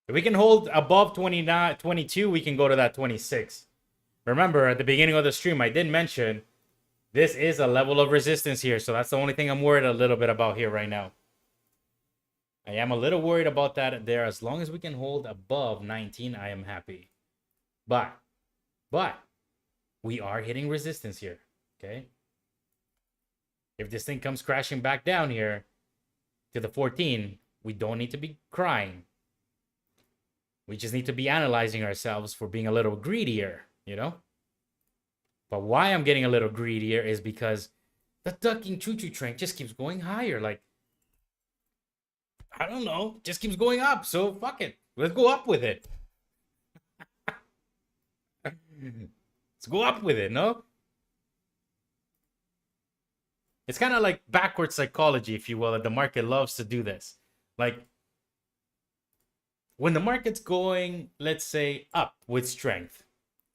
If we can hold above 29, 22, we can go to that 26. Remember, at the beginning of the stream, I did mention This is a level of resistance here, so that's the only thing I'm worried a little bit about here right now. I am a little worried about that there. As long as we can hold above 19, I am happy. But we are hitting resistance here, okay? If this thing comes crashing back down here to the 14, we don't need to be crying. We just need to be analyzing ourselves for being a little greedier, you know? But why I'm getting a little greedier is because the ducking choo-choo train just keeps going higher. Like, I don't know, just keeps going up. So fuck it. Let's go up with it. Let's go up with it, no? It's kind of like backward psychology, if you will, that the market loves to do this. Like, when the market's going, let's say, up with strength,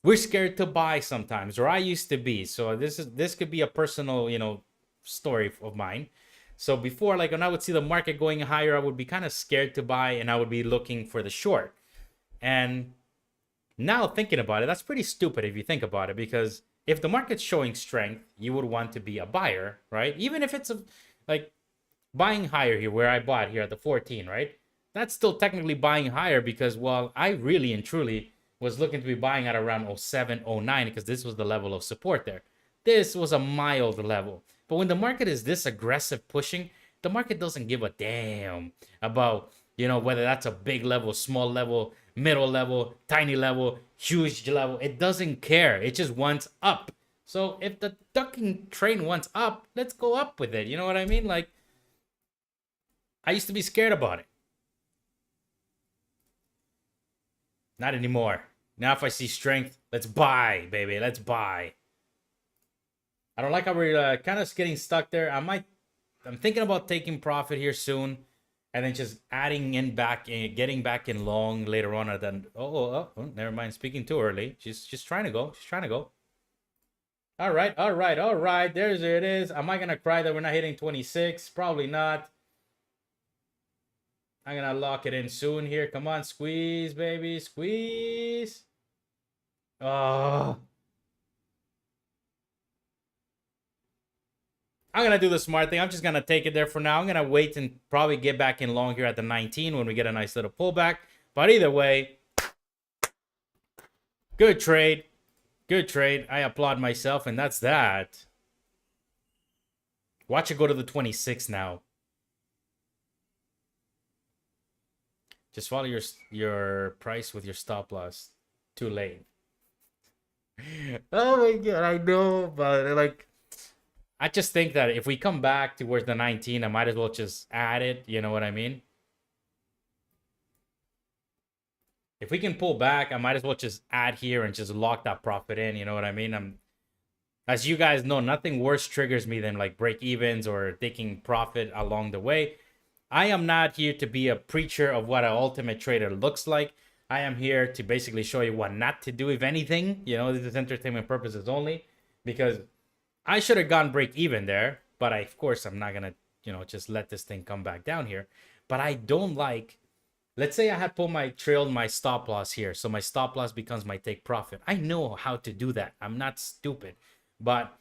we're scared to buy sometimes, or I used to be. So this could be a personal, story of mine. So before, like when I would see the market going higher, I would be kind of scared to buy, and I would be looking for the short. And now thinking about it, that's pretty stupid if you think about it, because if the market's showing strength, you would want to be a buyer, right? Even if it's like buying higher here, where I bought here at the 14, right? That's still technically buying higher, because, well, I really and truly was looking to be buying at around 07, 09, because this was the level of support there. This was a mild level. But when the market is this aggressive pushing, the market doesn't give a damn about, whether that's a big level, small level, middle level, tiny level, huge level. It doesn't care. It just wants up. So if the ducking train wants up, let's go up with it. You know what I mean? Like, I used to be scared about it. Not anymore. Now if I see strength, let's buy, baby. Let's buy. I don't like how we're kind of getting stuck there. I'm thinking about taking profit here soon, and then just adding in back in, getting back in long later on. And then never mind. Speaking too early. She's trying to go. She's trying to go. All right. There's it is. Am I gonna cry that we're not hitting 26? Probably not. I'm gonna lock it in soon here. Come on, squeeze, baby, squeeze. Oh. I'm going to do the smart thing. I'm just going to take it there for now. I'm going to wait and probably get back in long here at the 19 when we get a nice little pullback. But either way, good trade. Good trade. I applaud myself, and that's that. Watch it go to the 26 now. Just follow your price with your stop loss. Too late. Oh my God, I know, but like, I just think that if we come back towards the 19, I might as well just add it. You know what I mean? If we can pull back, I might as well just add here and just lock that profit in. You know what I mean? As you guys know, nothing worse triggers me than like break evens or taking profit along the way. I am not here to be a preacher of what an ultimate trader looks like. I am here to basically show you what not to do, if anything. This is entertainment purposes only, because I should have gone break even there, but of course, I'm not going to, just let this thing come back down here. But I don't like, let's say I had trailed my stop loss here. So my stop loss becomes my take profit. I know how to do that. I'm not stupid, but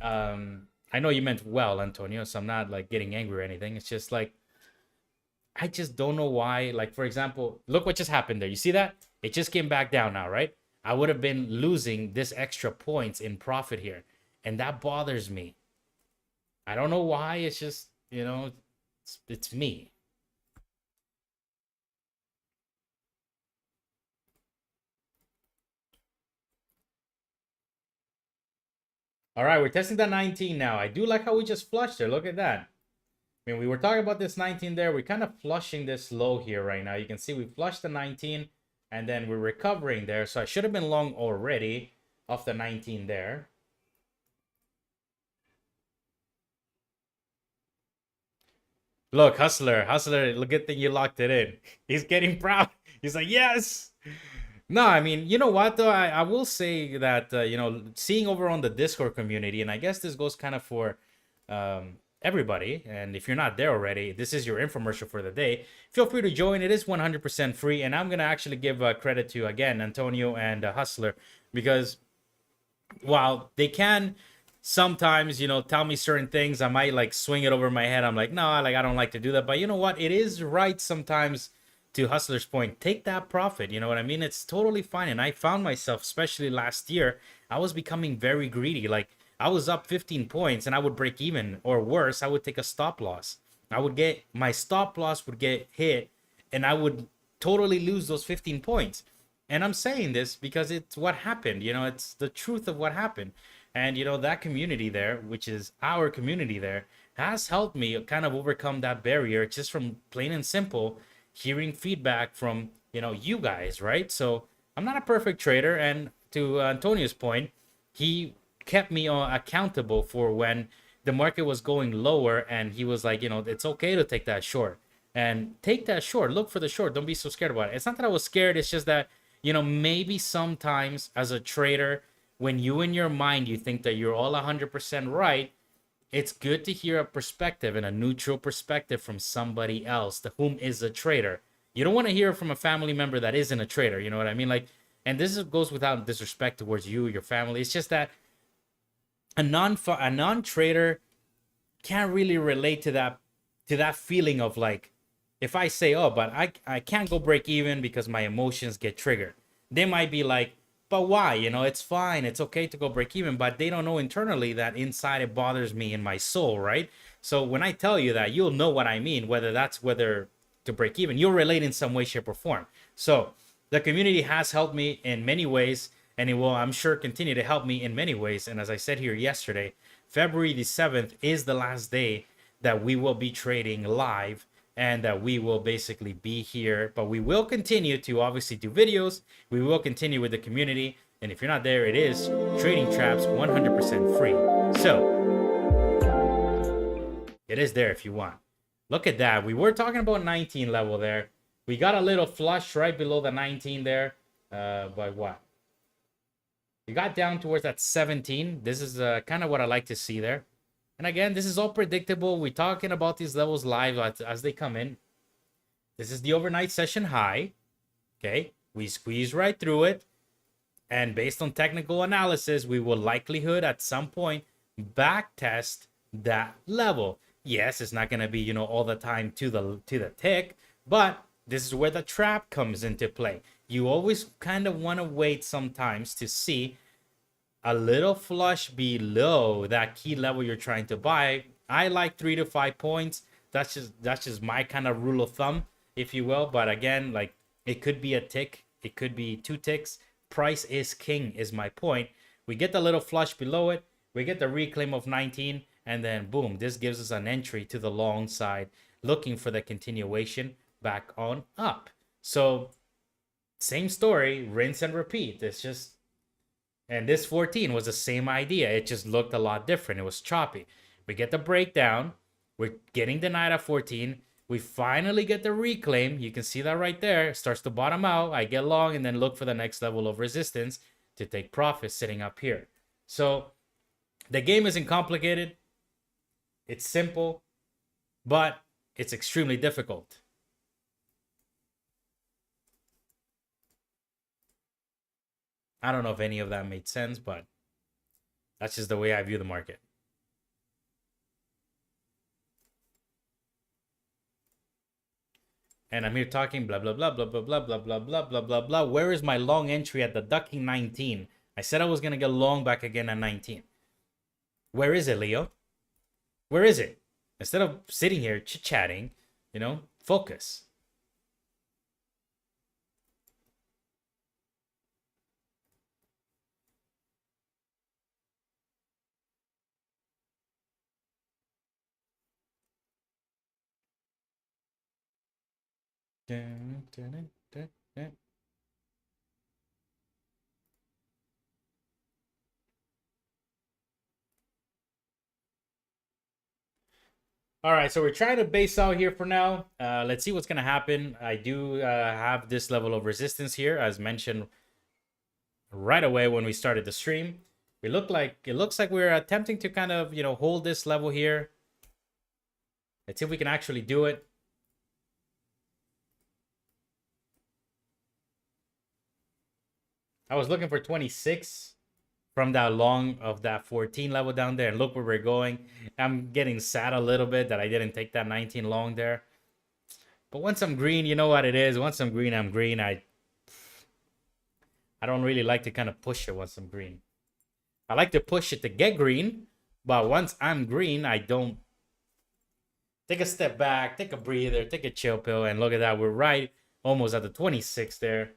I know you meant well, Antonio. So I'm not like getting angry or anything. It's just like, I just don't know why. Like, for example, look what just happened there. You see that? It just came back down now, right? I would have been losing this extra points in profit here. And that bothers me. I don't know why. It's just, it's me. All right, we're testing that 19 now. I do like how we just flushed there. Look at that. I mean, we were talking about this 19 there. We're kind of flushing this low here right now. You can see we flushed the 19, and then we're recovering there. So I should have been long already off the 19 there. Look, Hustler, good thing you locked it in. He's getting proud. He's like, yes. No, I mean, you know what, though? I will say that, seeing over on the Discord community, and I guess this goes kind of for everybody. And if you're not there already, this is your infomercial for the day. Feel free to join. It is 100% free. And I'm going to actually give credit to, again, Antonio and Hustler, because while they can sometimes, tell me certain things. I might like swing it over my head. I'm like, no, like I don't like to do that. But you know what? It is right sometimes, to Hustler's point, take that profit. You know what I mean? It's totally fine. And I found myself, especially last year, I was becoming very greedy. Like I was up 15 points and I would break even, or worse, I would take a stop loss. I would get my stop loss would get hit and I would totally lose those 15 points. And I'm saying this because it's what happened. It's the truth of what happened. And that community there, which is our community there, has helped me kind of overcome that barrier just from plain and simple hearing feedback from, you guys, right? So I'm not a perfect trader. And to Antonio's point, he kept me accountable for when the market was going lower, and he was like, it's okay to take that short, and take that short. Look for the short. Don't be so scared about it. It's not that I was scared. It's just that, maybe sometimes as a trader, when you in your mind, you think that you're all 100% right, it's good to hear a perspective and a neutral perspective from somebody else, to whom is a trader. You don't want to hear it from a family member that isn't a trader. You know what I mean? Like, and goes without disrespect towards you, your family. It's just that a non-trader can't really relate to that feeling of like, if I say, oh, but I can't go break even because my emotions get triggered. They might be like, but why? It's fine. It's okay to go break even. But they don't know internally that inside it bothers me in my soul, right? So when I tell you that, you'll know what I mean, whether to break even. You'll relate in some way, shape, or form. So the community has helped me in many ways, and it will, I'm sure, continue to help me in many ways. And as I said here yesterday, February the 7th is the last day that we will be trading live, and that we will basically be here. But we will continue to obviously do videos. We will continue with the community. And if you're not there, it is Trading Traps 100% free. So it is there if you want. Look at that. We were talking about 19 level there. We got a little flush right below the 19 there. But what? We got down towards that 17. This is kind of what I like to see there. And again, this is all predictable. We're talking about these levels live as they come in. This is the overnight session high. Okay, we squeeze right through it. And based on technical analysis, we will likelihood at some point back test that level. Yes, it's not going to be, all the time to the tick, but this is where the trap comes into play. You always kind of want to wait sometimes to see a little flush below that key level you're trying to buy. I like 3 to 5 points. That's just my kind of rule of thumb, if you will. But again, like, it could be a tick, it could be 2 ticks. Price is king is my point. We get the little flush below it, we get the reclaim of 19, and then boom, this gives us an entry to the long side, looking for the continuation back on up. So same story, rinse and repeat. It's just, and this 14 was the same idea. It just looked a lot different. It was choppy. We get the breakdown. We're getting denied at 14. We finally get the reclaim. You can see that right there. It starts to bottom out. I get long and then look for the next level of resistance to take profit sitting up here. So the game isn't complicated. It's simple, but it's extremely difficult. I don't know if any of that made sense, but that's just the way I view the market. And I'm here talking blah, blah, blah, blah, blah, blah, blah, blah, blah, blah, blah, blah. Where is my long entry at the ducking 19? I said I was going to get long back again at 19. Where is it, Leo? Where is it? Instead of sitting here chit-chatting, focus. Dun, dun, dun, dun. All right, so we're trying to base out here for now. Let's see what's going to happen. I do have this level of resistance here, as mentioned right away when we started the stream. It looks like we're attempting to kind of, hold this level here. Let's see if we can actually do it. I was looking for 26. from that long of that 14 level down there, and look where we're going. I'm getting sad a little bit that I didn't take that 19 long there. But once I'm green, you know what it is. Once I'm green, I'm green. I don't really like to kind of push it once I'm green. I like to push it to get green, but once I'm green, I don't take a step back, take a breather, take a chill pill, and look at that. We're right almost at the 26 there.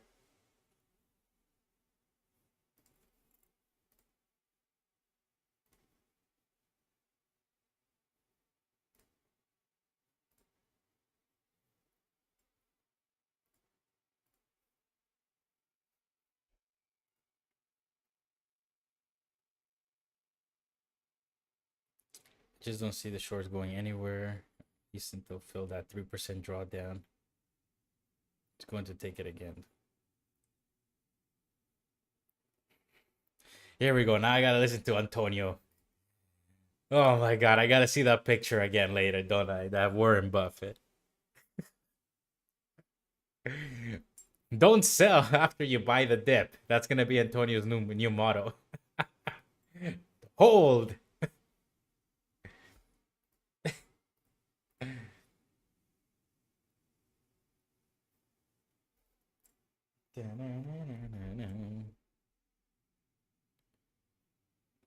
Just don't see the shorts going anywhere. At least until fill that 3% drawdown. It's going to take it again. Here we go. Now I gotta listen to Antonio. Oh my god, I gotta see that picture again later, don't I? That Warren Buffett. Don't sell after you buy the dip. That's gonna be Antonio's new motto. Hold.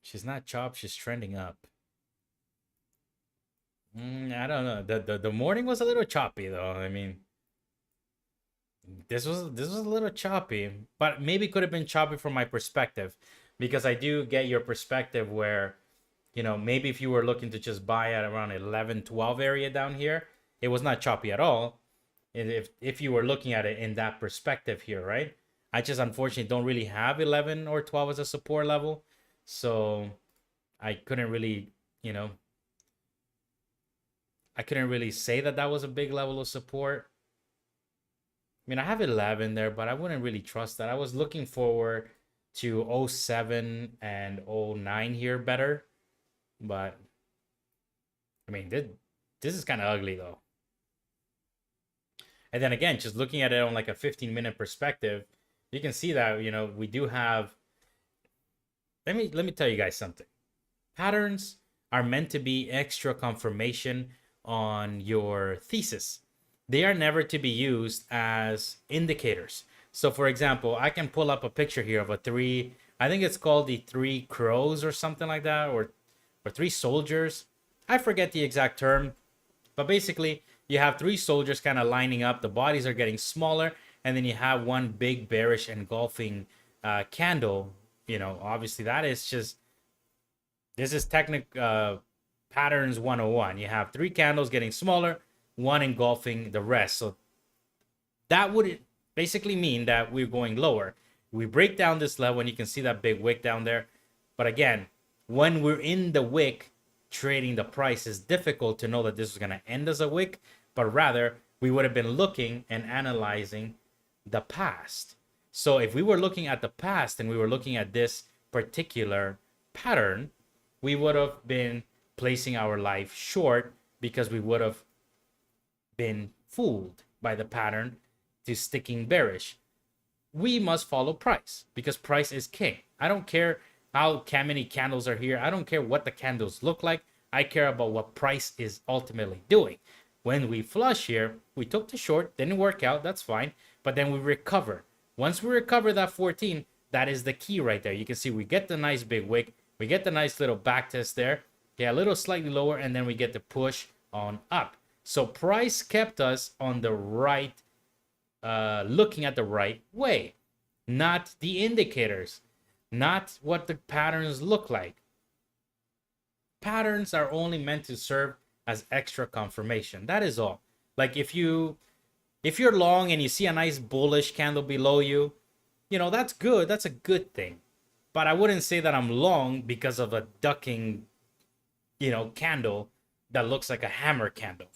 She's not chopped, she's trending up. I don't know. The morning was a little choppy though. I mean, this was a little choppy, but maybe could have been choppy from my perspective, because I do get your perspective where, maybe if you were looking to just buy at around 11, 12 area down here, it was not choppy at all. If you were looking at it in that perspective here, right? I just unfortunately don't really have 11 or 12 as a support level, so I couldn't really, I couldn't really say that that was a big level of support. I mean, I have 11 there, but I wouldn't really trust that. I was looking forward to 07 and 09 here better, but I mean, this is kind of ugly though. And then again, just looking at it on like a 15-minute perspective, you can see that, we do have. Let me tell you guys something. Patterns are meant to be extra confirmation on your thesis. They are never to be used as indicators. So for example, I can pull up a picture here of a three, I think it's called the three crows or something like that, or three soldiers. I forget the exact term, but basically you have three soldiers kind of lining up. The bodies are getting smaller, and then you have one big bearish engulfing candle. Obviously that is just, this is patterns 101. You have three candles getting smaller, one engulfing the rest. So that would basically mean that we're going lower. We break down this level, and you can see that big wick down there. But again, when we're in the wick trading the price, is difficult to know that this is going to end as a wick, but rather we would have been looking and analyzing the past. So if we were looking at the past and we were looking at this particular pattern, we would have been placing our life short, because we would have been fooled by the pattern to sticking bearish. We must follow price, because price is king. I don't care how many candles are here. I don't care what the candles look like. I care about what price is ultimately doing. When we flush here, we took the short, didn't work out, that's fine, but then we recover. Once we recover that 14, that is the key right there. You can see we get the nice big wick, we get the nice little back test there, a little slightly lower, and then we get the push on up. So price kept us on the right, looking at the right way, not the indicators, not what the patterns look like. Patterns are only meant to serve as extra confirmation. That is all. Like if you're long and you see a nice bullish candle below you, that's good. That's a good thing. But I wouldn't say that I'm long because of a ducking, candle that looks like a hammer candle.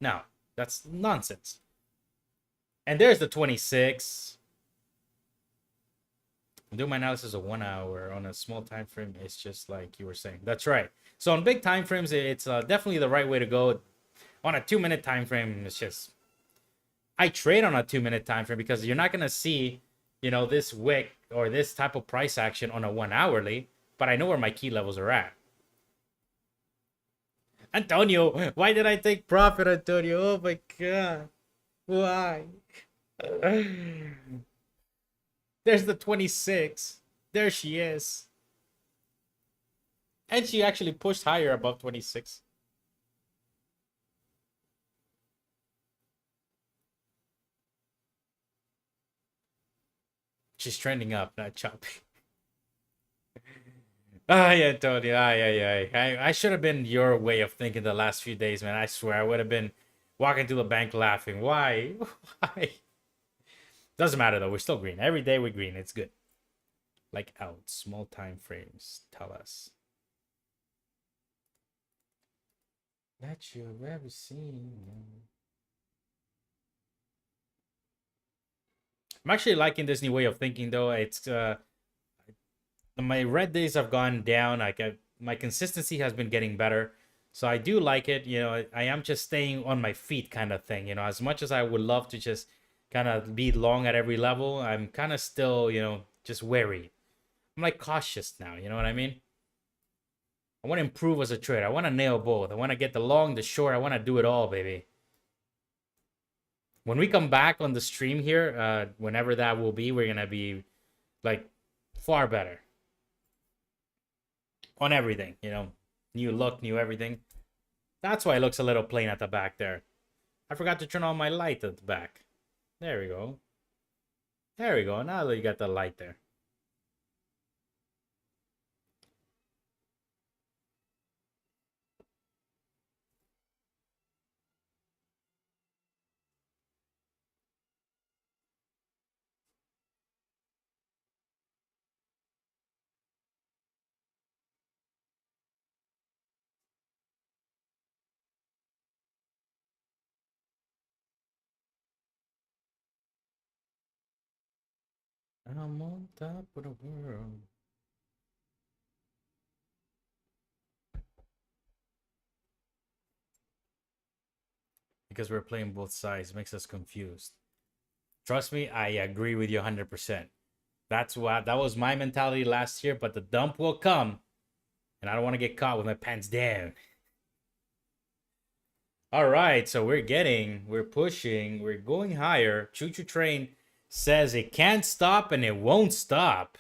No, that's nonsense. And there's the 26. Do my analysis of 1 hour on a small time frame. It's just like you were saying. That's right. So on big time frames, it's definitely the right way to go. On a 2-minute time frame, it's just, I trade on a 2-minute time frame because you're not gonna see, this wick or this type of price action on a 1 hourly. but I know where my key levels are at. Antonio, why did I take profit, Antonio? Oh my god. Why? There's the 26. There she is. And she actually pushed higher above 26. She's trending up, not choppy. Ay, Antonio. I should have been your way of thinking the last few days, man. I swear, I would have been walking to the bank laughing. Why? Why? Doesn't matter, though. We're still green. Every day we're green. It's good. Like out. Small time frames. Tell us. That you've ever seen. I'm actually liking this new way of thinking, though. It's my red days have gone down. My consistency has been getting better, so I do like it. You know, I am just staying on my feet, kind of thing. You know, as much as I would love to just kind of be long at every level, I'm kind of still, you know, just wary. I'm like cautious now. You know what I mean? I want to improve as a trader. I want to nail both. I want to get the long, the short. I want to do it all, baby. When we come back on the stream here, whenever that will be, we're gonna be like far better on everything. You know, new look, new everything. That's why it looks a little plain at the back there. I forgot to turn on my light at the back. There we go. There we go. Now that you got the light there. I'm on top of the world. Because we're playing both sides makes us confused. Trust me, I agree with you 100%. That was my mentality last year, but the dump will come. And I don't want to get caught with my pants down. All right, so we're pushing, we're going higher. Choo Choo Train says it can't stop and it won't stop.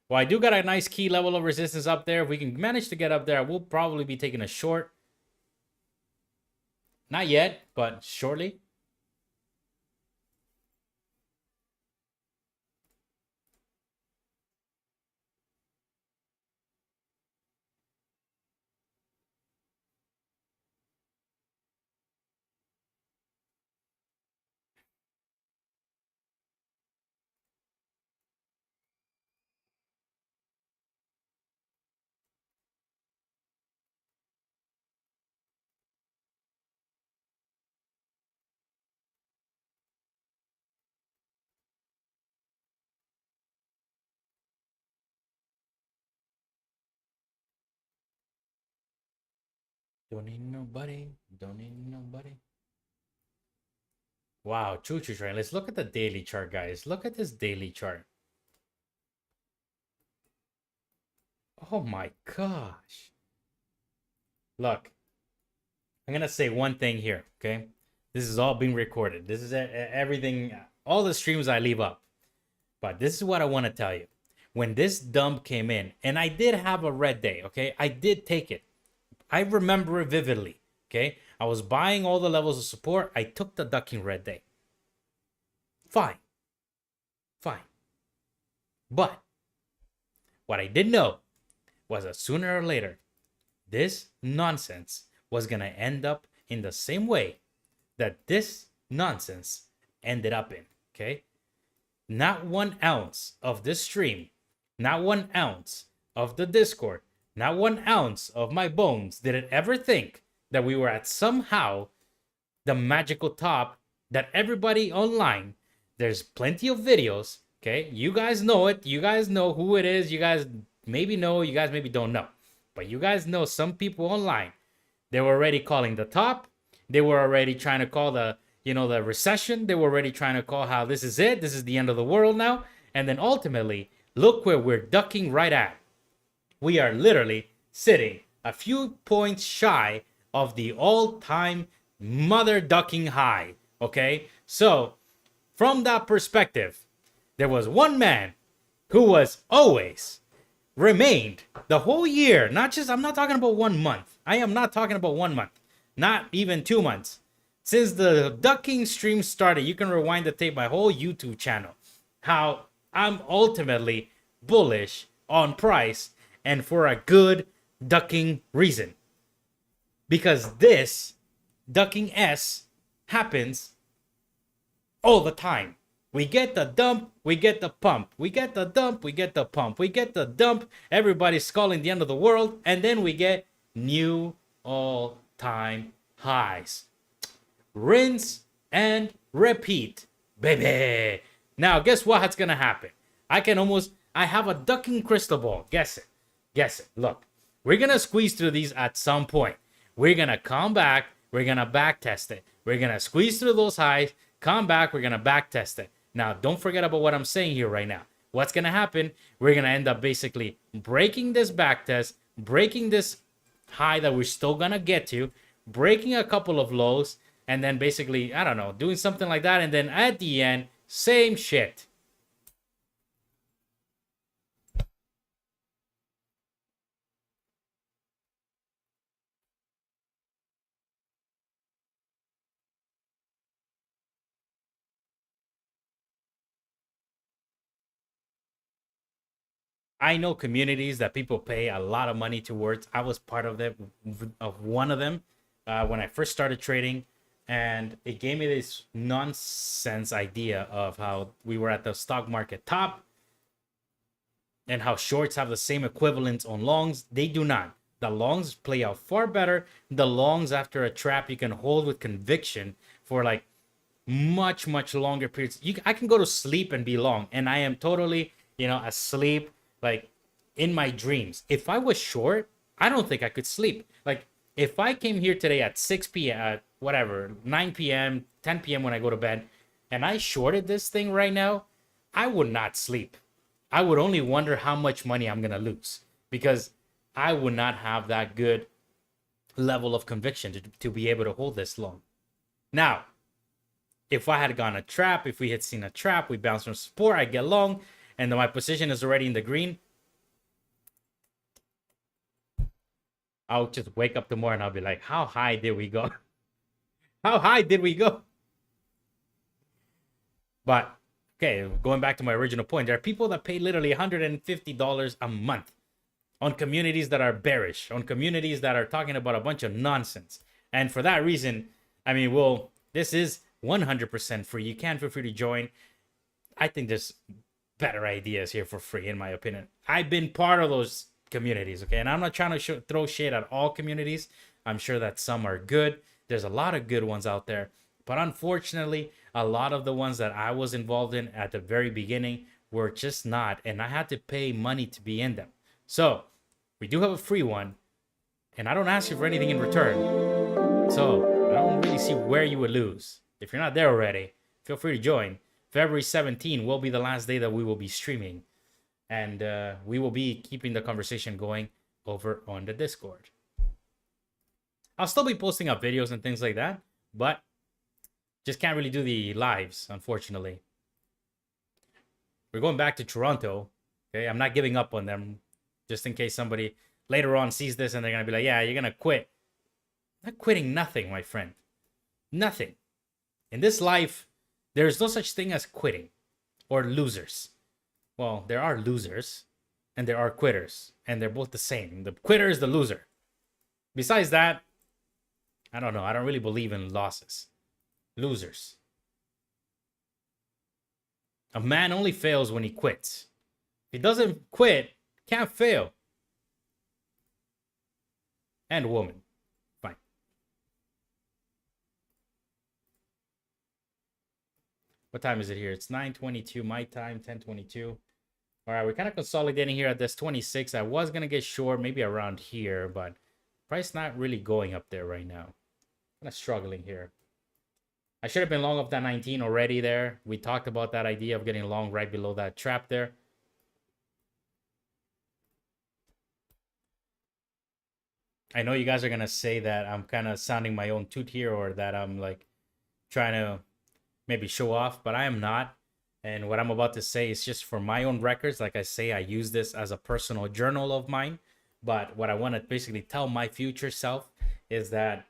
Well, I do got a nice key level of resistance up there. If we can manage to get up there, we'll probably be taking a short. Not yet, but shortly. Don't need nobody. Don't need nobody. Wow, Choo Choo Train. Let's look at the daily chart, guys. Look at this daily chart. Oh my gosh. Look, I'm going to say one thing here, okay? This is all being recorded. This is everything, all the streams I leave up. But this is what I want to tell you. When this dump came in, and I did have a red day, okay? I did take it. I remember it vividly, okay? I was buying all the levels of support. I took the ducking red day. Fine. Fine. But what I did know was that sooner or later, this nonsense was going to end up in the same way that this nonsense ended up in, okay? Not 1 ounce of this stream, not 1 ounce of the Discord, not 1 ounce of my bones did it ever think that we were at somehow the magical top that everybody online, there's plenty of videos, okay? You guys know it. You guys know who it is. You guys maybe know, you guys maybe don't know. But you guys know some people online, they were already calling the top. They were already trying to call the, the recession. They were already trying to call how this is it. This is the end of the world now. And then ultimately, look where we're ducking right at. We are literally sitting a few points shy of the all-time mother ducking high. Okay? So, from that perspective, there was one man who was always remained the whole year. I'm not talking about 1 month. I am not talking about 1 month. Not even 2 months. Since the ducking stream started, you can rewind the tape, my whole YouTube channel, how I'm ultimately bullish on price and for a good ducking reason. Because this ducking S happens all the time. We get the dump, we get the pump. We get the dump, we get the pump. We get the dump, everybody's calling the end of the world, and then we get new all-time highs. Rinse and repeat, baby. Now, guess what's gonna happen? I have a ducking crystal ball. Guess it. Look, we're gonna squeeze through these at some point. We're gonna come back, we're gonna back test it. We're gonna squeeze through those highs, come back, we're gonna back test it. Now, don't forget about what I'm saying here right now. What's gonna happen? We're gonna end up basically breaking this back test, breaking this high that we're still gonna get to, breaking a couple of lows, and then basically, I don't know, doing something like that. And then at the end, same shit. I know communities that people pay a lot of money towards. I was part of one of them, when I first started trading, and it gave me this nonsense idea of how we were at the stock market top and how shorts have the same equivalence on longs. They do not. The longs play out far better. The longs, after a trap, you can hold with conviction for like much longer periods. I can go to sleep and be long, and I am totally asleep, like in my dreams. If I was short, I don't think I could sleep. Like if I came here today at 6 p.m. at whatever 9 p.m. 10 p.m. when I go to bed, and I shorted this thing right now, I would not sleep. I would only wonder how much money I'm gonna lose, because I would not have that good level of conviction to be able to hold this long. Now, if I had gone a trap, if we had seen a trap, we bounce from support, I get long, and then my position is already in the green, I'll just wake up tomorrow and I'll be like, how high did we go? How high did we go? But, okay, going back to my original point, there are people that pay literally $150 a month on communities that are bearish, on communities that are talking about a bunch of nonsense. And for that reason, I mean, well, this is 100% free. You can feel free to join. I think there's better ideas here for free, in my opinion. I've been part of those communities, okay? And I'm not trying to throw shade at all communities. I'm sure that some are good. There's a lot of good ones out there. But unfortunately, a lot of the ones that I was involved in at the very beginning were just not. And I had to pay money to be in them. So we do have a free one. And I don't ask you for anything in return. So I don't really see where you would lose. If you're not there already, feel free to join. February 17 will be the last day that we will be streaming. And we will be keeping the conversation going over on the Discord. I'll still be posting up videos and things like that, but just can't really do the lives, unfortunately. We're going back to Toronto. Okay, I'm not giving up on them, just in case somebody later on sees this and they're going to be like, yeah, you're going to quit. I'm not quitting nothing, my friend. Nothing. In this life, there's no such thing as quitting or losers. Well, there are losers and there are quitters, and they're both the same. The quitter is the loser. Besides that, I don't know. I don't really believe in losses. Losers. A man only fails when he quits. If he doesn't quit, can't fail. And a woman. Fine. What time is it here? It's 9:22 my time, 10:22. All right, we're kind of consolidating here at this 26. I was going to get short, maybe around here, but price not really going up there right now. Kind of struggling here. I should have been long off that 19 already there. We talked about that idea of getting long right below that trap there. I know you guys are going to say that I'm kind of sounding my own toot here, or that I'm like trying to maybe show off, but I am not. And what I'm about to say is just for my own records. Like I say, I use this as a personal journal of mine. But what I want to basically tell my future self is that,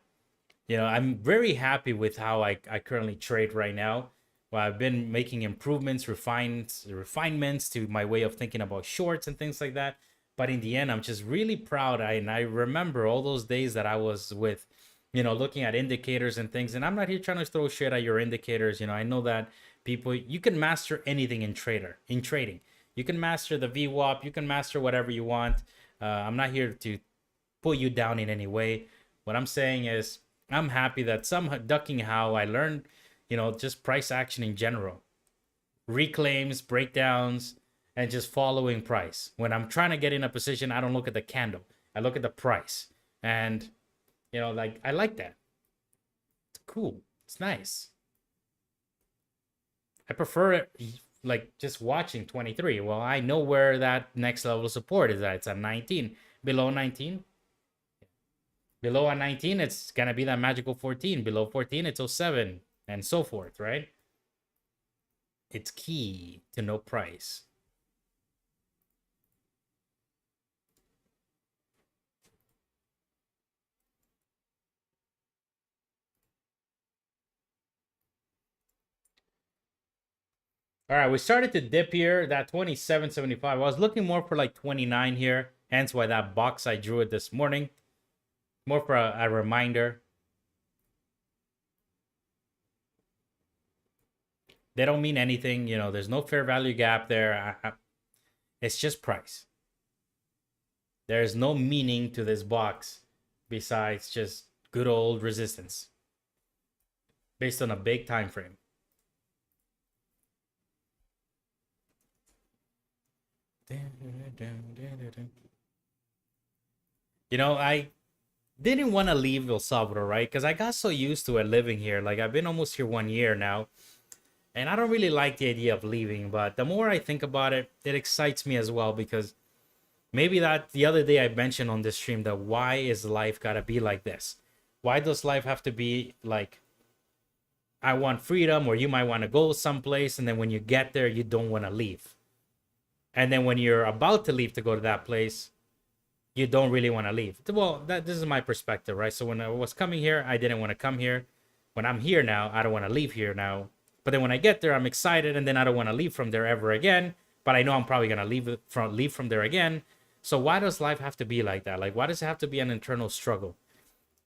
I'm very happy with how I currently trade right now. Well, I've been making improvements, refinements to my way of thinking about shorts and things like that. But in the end, I'm just really proud. And I remember all those days that I was with, looking at indicators and things. And I'm not here trying to throw shit at your indicators. I know that people, you can master anything in trading. You can master the VWAP. You can master whatever you want. I'm not here to pull you down in any way. What I'm saying is, I'm happy that some ducking how I learned, just price action in general, reclaims, breakdowns, and just following price. When I'm trying to get in a position, I don't look at the candle. I look at the price. And, like, I like that. It's cool. It's nice. I prefer it like just watching 23. Well, I know where that next level of support is at. It's at 19. Below 19, below a 19, it's gonna be that magical 14. Below 14, it's 07, and so forth, right? It's key to know price. All right, we started to dip here. That 27.75. I was looking more for like 29 here. Hence why that box I drew it this morning. More for a reminder. They don't mean anything. There's no fair value gap there. It's just price. There's no meaning to this box besides just good old resistance based on a big time frame. I didn't want to leave El Salvador, right? Because I got so used to it living here. Like, I've been almost here 1 year now. And I don't really like the idea of leaving. But the more I think about it, it excites me as well. Because maybe that the other day I mentioned on this stream that why is life gotta be like this? Why does life have to be like, I want freedom, or you might want to go someplace, and then when you get there, you don't want to leave. And then when you're about to leave to go to that place, you don't really want to leave. Well, this is my perspective, right? So when I was coming here, I didn't want to come here. When I'm here now, I don't want to leave here now. But then when I get there, I'm excited, and then I don't want to leave from there ever again. But I know I'm probably gonna leave from there again. So why does life have to be like that? Like, why does it have to be an internal struggle?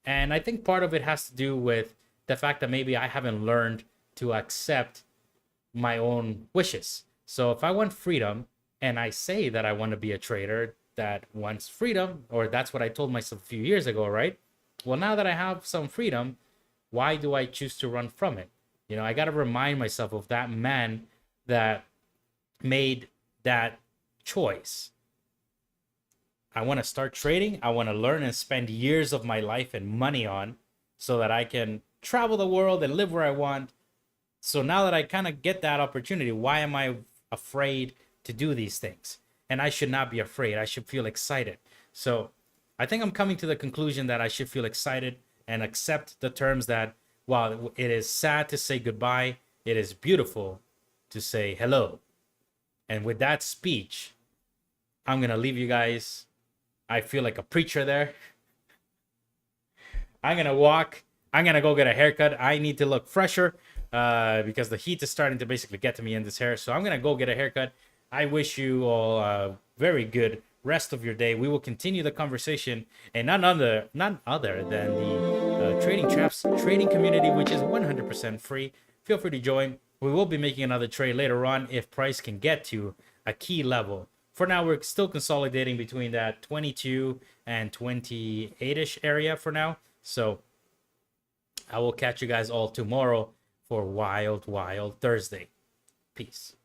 And I think part of it has to do with the fact that maybe I haven't learned to accept my own wishes. So if I want freedom, and I say that I want to be a trader that wants freedom, or that's what I told myself a few years ago, right? Well, now that I have some freedom, why do I choose to run from it? I got to remind myself of that man that made that choice. I want to start trading. I want to learn and spend years of my life and money on, so that I can travel the world and live where I want. So now that I kind of get that opportunity, why am I afraid to do these things? And I should not be afraid. I should feel excited. So I think I'm coming to the conclusion that I should feel excited and accept the terms that while it is sad to say goodbye, it is beautiful to say hello. And with that speech, I'm going to leave you guys. I feel like a preacher there. I'm going to walk. I'm going to go get a haircut. I need to look fresher because the heat is starting to basically get to me in this hair. So I'm going to go get a haircut. I wish you all a very good rest of your day. We will continue the conversation, and none other than the Trading Traps trading community, which is 100% free. Feel free to join. We will be making another trade later on if price can get to a key level. For now, we're still consolidating between that 22 and 28-ish area for now. So I will catch you guys all tomorrow for Wild Wild Thursday. Peace.